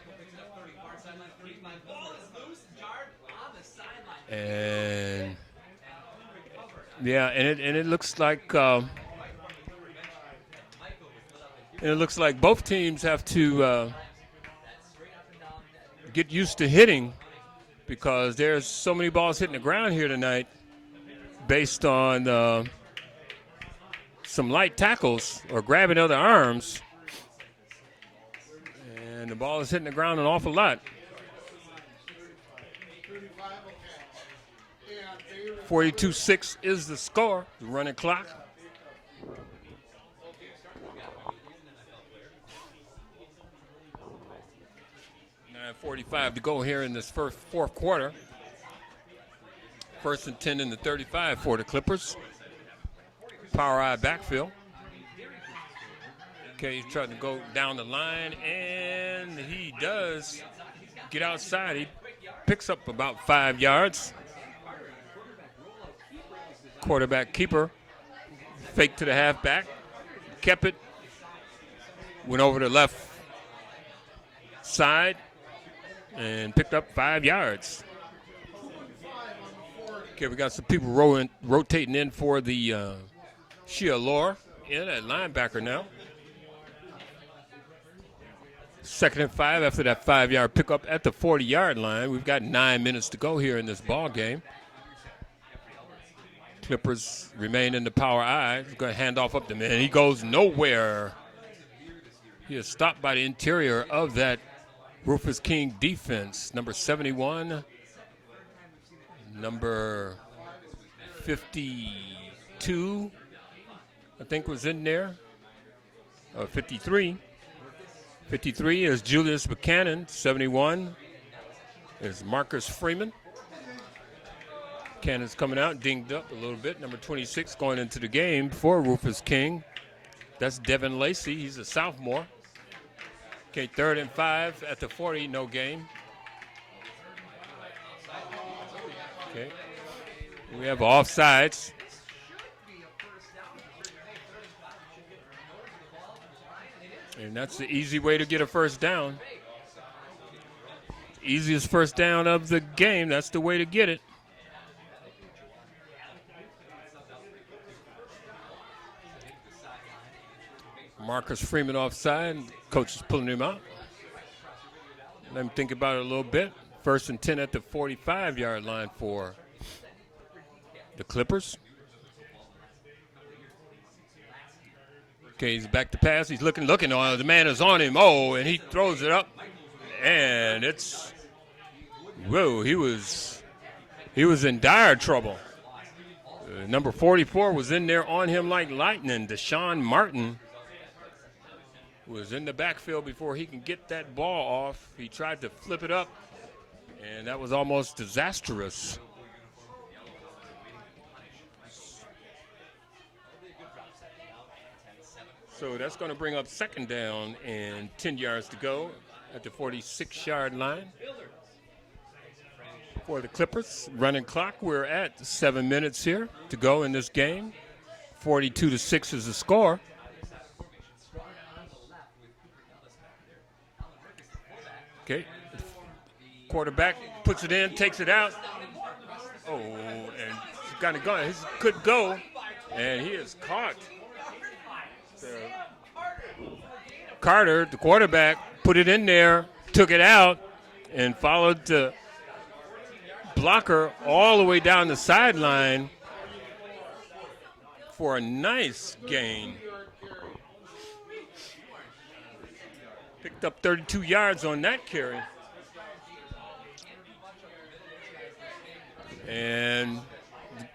And yeah, and it looks like both teams have to get used to hitting, because there's so many balls hitting the ground here tonight based on some light tackles or grabbing other arms. And the ball is hitting the ground an awful lot. 42-6 is the score, the running clock. .45 to go here in this fourth quarter. First and 10 in the 35 for the Clippers. Power eye backfield. Okay, he's trying to go down the line, and he does get outside. He picks up about 5 yards. Quarterback keeper. Fake to the halfback. Kept it. Went over the left side and picked up 5 yards. Okay, we got some people rotating in for the Shea Lore in at linebacker now. 2nd and 5 after that 5-yard pickup at the 40-yard line. We've got 9 minutes to go here in this ball game. Clippers remain in the power I. He's going to hand off up the man. He goes nowhere. He is stopped by the interior of that Rufus King defense. Number 71, number 52, I think was in there. 53. 53 is Julius Buchanan. 71 is Marcus Freeman. Buchanan's coming out, dinged up a little bit. Number 26 going into the game for Rufus King. That's Devin Lacey. He's a sophomore. Okay, 3rd and 5 at the 40, no gain. Okay. We have offsides. And that's the easy way to get a first down. Easiest first down of the game. That's the way to get it. Marcus Freeman offside. Coach is pulling him out. Let him think about it a little bit. 1st and 10 at the 45-yard line for the Clippers. Okay, he's back to pass. He's looking. Oh, the man is on him. Oh, and he throws it up. And it's, whoa, he was in dire trouble. Number 44 was in there on him like lightning. Deshaun Martin was in the backfield before he can get that ball off. He tried to flip it up, and that was almost disastrous. So that's going to bring up 2nd down and 10 yards to go at the 46-yard line for the Clippers. Running clock, we're at 7 minutes here to go in this game. 42-6 is the score. Okay, quarterback puts it in, takes it out. Oh, and he's got it going. He could go, and he is caught. Carter, the quarterback, put it in there, took it out, and followed the blocker all the way down the sideline for a nice gain. Picked up 32 yards on that carry. And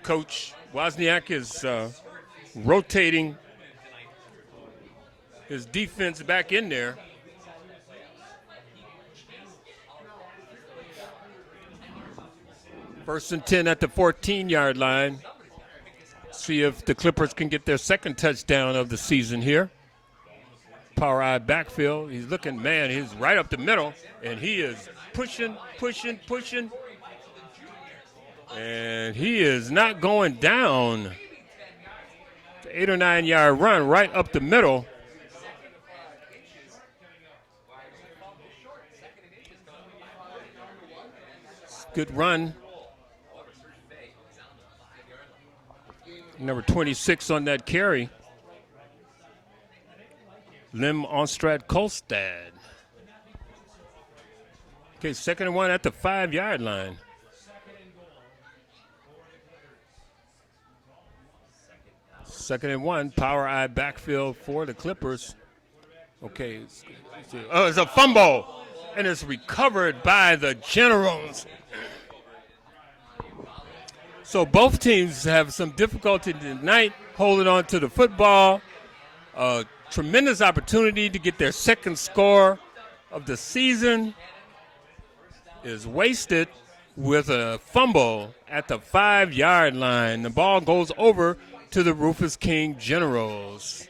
Coach Wozniak is rotating his defense back in there. First and 10 at the 14-yard line. See if the Clippers can get their 2nd touchdown of the season here. Power I backfield. He's looking, man, he's right up the middle, and he is pushing. And he is not going down. It's an 8 or 9 yard run right up the middle. Good run. Number 26 on that carry. Lim Onstrad Kolstad. Okay, 2nd and 1 at the 5-yard line. Second and 1, power I backfield for the Clippers. Okay, it's a fumble, and it's recovered by the Generals. So both teams have some difficulty tonight holding on to the football. Tremendous opportunity to get their 2nd score of the season is wasted with a fumble at the 5-yard line. The ball goes over to the Rufus King Generals.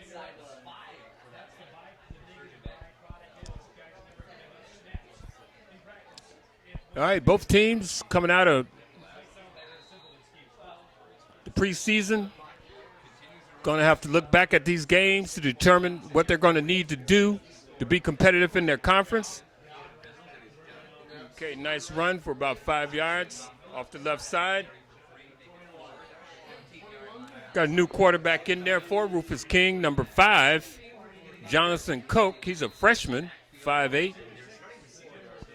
All right, both teams coming out of the preseason. Going to have to look back at these games to determine what they're going to need to do to be competitive in their conference. Okay, nice run for about 5 yards off the left side. Got a new quarterback in there for Rufus King, number 5, Jonathan Koch. He's a freshman, 5'8".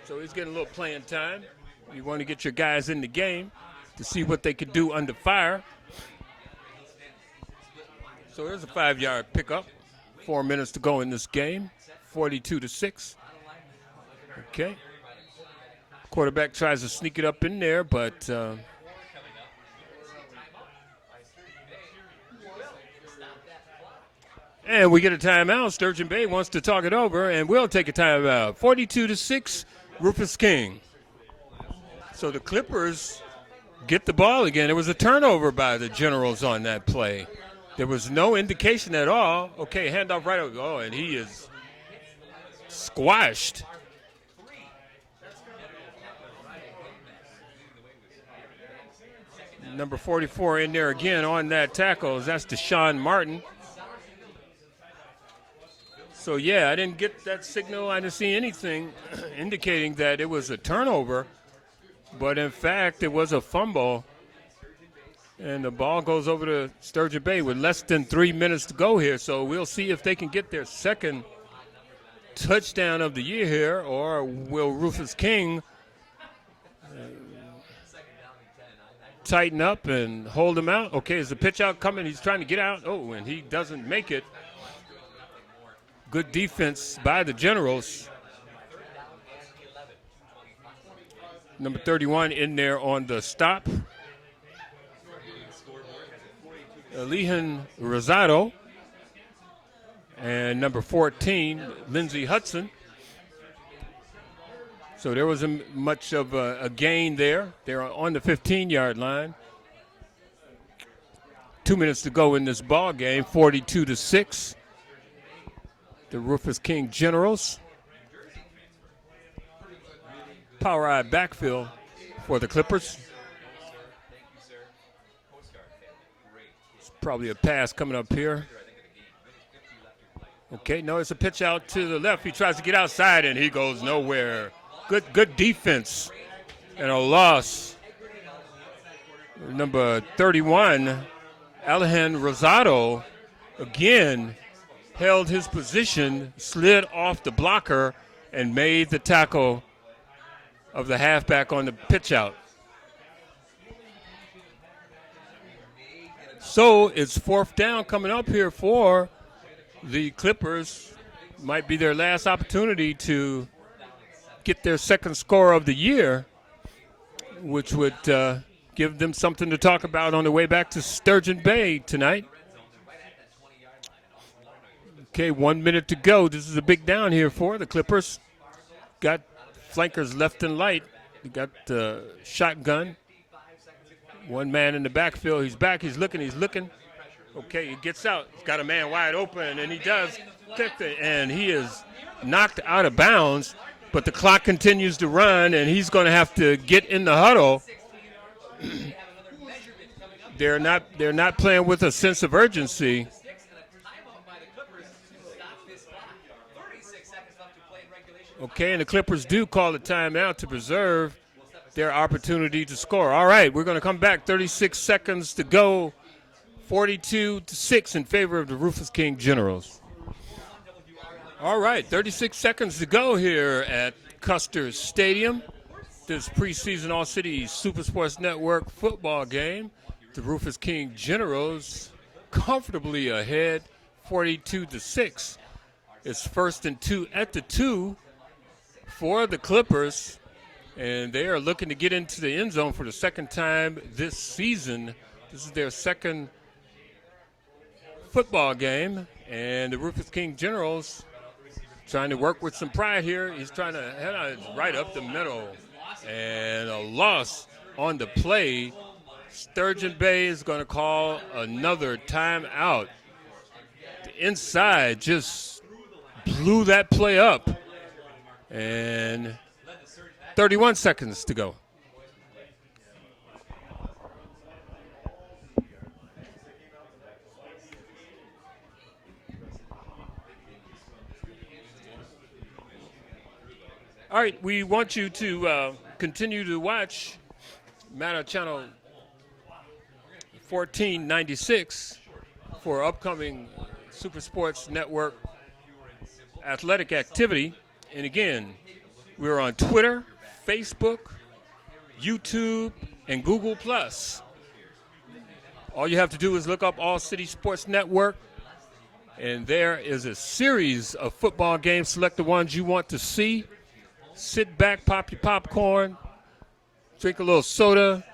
So he's getting a little playing time. You want to get your guys in the game to see what they can do under fire. So there's a 5-yard pickup. 4 minutes to go in this game, 42-6. Okay. Quarterback tries to sneak it up in there, but and we get a timeout. Sturgeon Bay wants to talk it over, and we'll take a timeout. 42-6, Rufus King. So the Clippers get the ball again. It was a turnover by the Generals on that play. There was no indication at all. Okay, handoff right over. Oh, and he is squashed. Number 44 in there again on that tackle. That's Deshaun Martin. So, yeah, I didn't get that signal. I didn't see anything indicating that it was a turnover. But, in fact, it was a fumble. And the ball goes over to Sturgeon Bay with less than 3 minutes to go here. So we'll see if they can get their second touchdown of the year here, or will Rufus King tighten up and hold him out. Okay, is the pitch out coming? He's trying to get out. Oh, and he doesn't make it. Good defense by the Generals. Number 31 in there on the stop. Elihan Rosado. And number 14, Lindsey Hudson. So there wasn't much of a gain there. They're on the 15-yard line. 2 minutes to go in this ball game, 42-6. The Rufus King Generals. Power eye backfield for the Clippers. It's probably a pass coming up here. Okay, no, it's a pitch out to the left. He tries to get outside, and he goes nowhere. Good defense and a loss. Number 31, Elihan Rosado, again held his position, slid off the blocker, and made the tackle of the halfback on the pitch out. So it's fourth down coming up here for the Clippers. Might be their last opportunity to get their second score of the year, which would give them something to talk about on the way back to Sturgeon Bay tonight. Okay, 1 minute to go. This is a big down here for the Clippers. Got flankers left and right. They got the shotgun. One man in the backfield. He's back. He's looking. Okay, he gets out. He's got a man wide open, and he does kick it, and he is knocked out of bounds. But the clock continues to run, and he's going to have to get in the huddle. They're not playing with a sense of urgency. Okay, and the Clippers do call a timeout to preserve their opportunity to score. All right, we're going to come back. 36 seconds to go. 42-6 in favor of the Rufus King Generals. All right, 36 seconds to go here at Custer Stadium. This preseason All-City Super Sports Network football game. The Rufus King Generals comfortably ahead, 42-6. It's 1st and 2 at the 2 for the Clippers, and they are looking to get into the end zone for the second time this season. This is their second football game, and the Rufus King Generals trying to work with some pride here. He's trying to head out right up the middle, and a loss on the play. Sturgeon Bay is going to call another timeout. The inside just blew that play up, and 31 seconds to go. All right, we want you to continue to watch Matter Channel 1496 for upcoming Super Sports Network athletic activity. And again, we're on Twitter, Facebook, YouTube, and Google+. All you have to do is look up All City Sports Network, and there is a series of football games. Select the ones you want to see. Sit back, pop your popcorn, drink a little soda,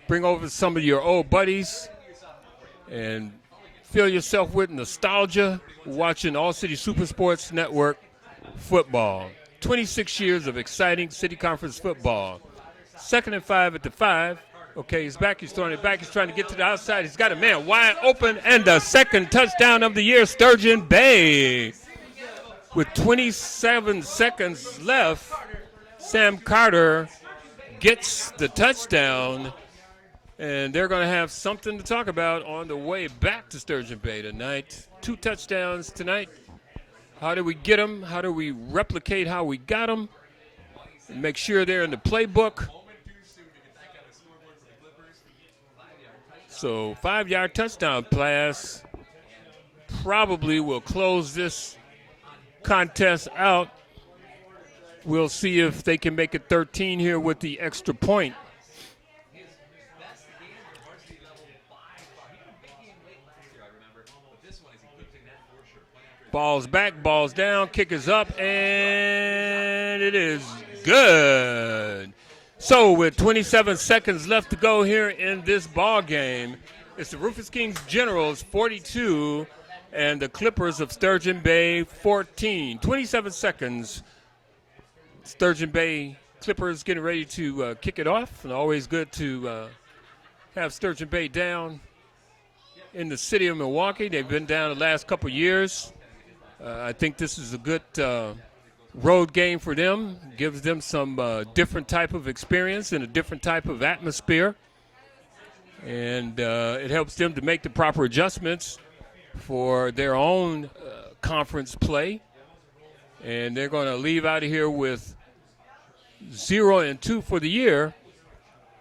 bring over some of your old buddies, and fill yourself with nostalgia watching All City Super Sports Network football. 26 years of exciting City Conference football. 2nd and 5 at the 5. Okay, he's back. He's throwing it back. He's trying to get to the outside. He's got a man wide open, and the second touchdown of the year, Sturgeon Bay. With 27 seconds left, Sam Carter gets the touchdown, and they're going to have something to talk about on the way back to Sturgeon Bay tonight. 2 touchdowns tonight. How do we get them? How do we replicate how we got them? And make sure they're in the playbook. So 5-yard touchdown pass probably will close this contest out. We'll see if they can make it 13 here with the extra point. Ball's back, ball's down, kick is up, and it is good. So with 27 seconds left to go here in this ball game, it's the Rufus King Generals 42 and the Clippers of Sturgeon Bay 14. 27 seconds. Sturgeon Bay Clippers getting ready to kick it off. And always good to have Sturgeon Bay down in the city of Milwaukee. They've been down the last couple years. I think this is a good road game for them. Gives them some different type of experience and a different type of atmosphere. And it helps them to make the proper adjustments for their own conference play. And they're going to leave out of here with 0-2 for the year.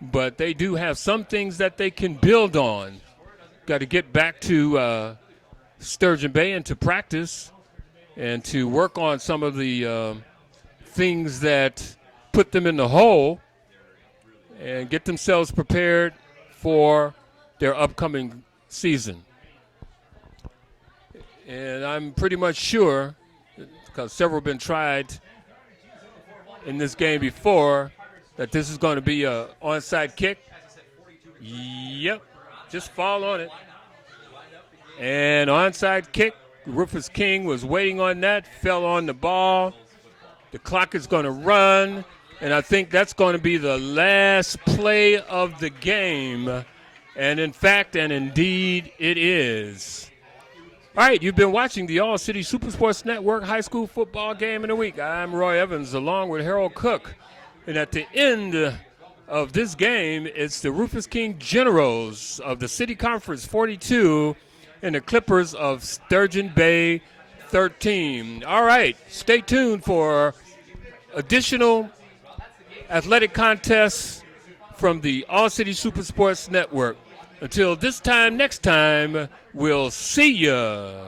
But they do have some things that they can build on. Got to get back to Sturgeon Bay and to practice and to work on some of the things that put them in the hole and get themselves prepared for their upcoming season. And I'm pretty much sure, because several have been tried in this game before, that this is going to be an onside kick. Yep, just fall on it. And onside kick. Rufus King was waiting on that, fell on the ball. The clock is going to run, and I think that's going to be the last play of the game. And in fact, and indeed, it is. All right, you've been watching the All City Super Sports Network High School Football Game of the Week. I'm Roy Evans along with Harold Cook. And at the end of this game, it's the Rufus King Generals of the City Conference 42 and the Clippers of Sturgeon Bay 13. All right, stay tuned for additional athletic contests from the All City Super Sports Network. Until this time, next time, we'll see ya.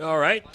All right.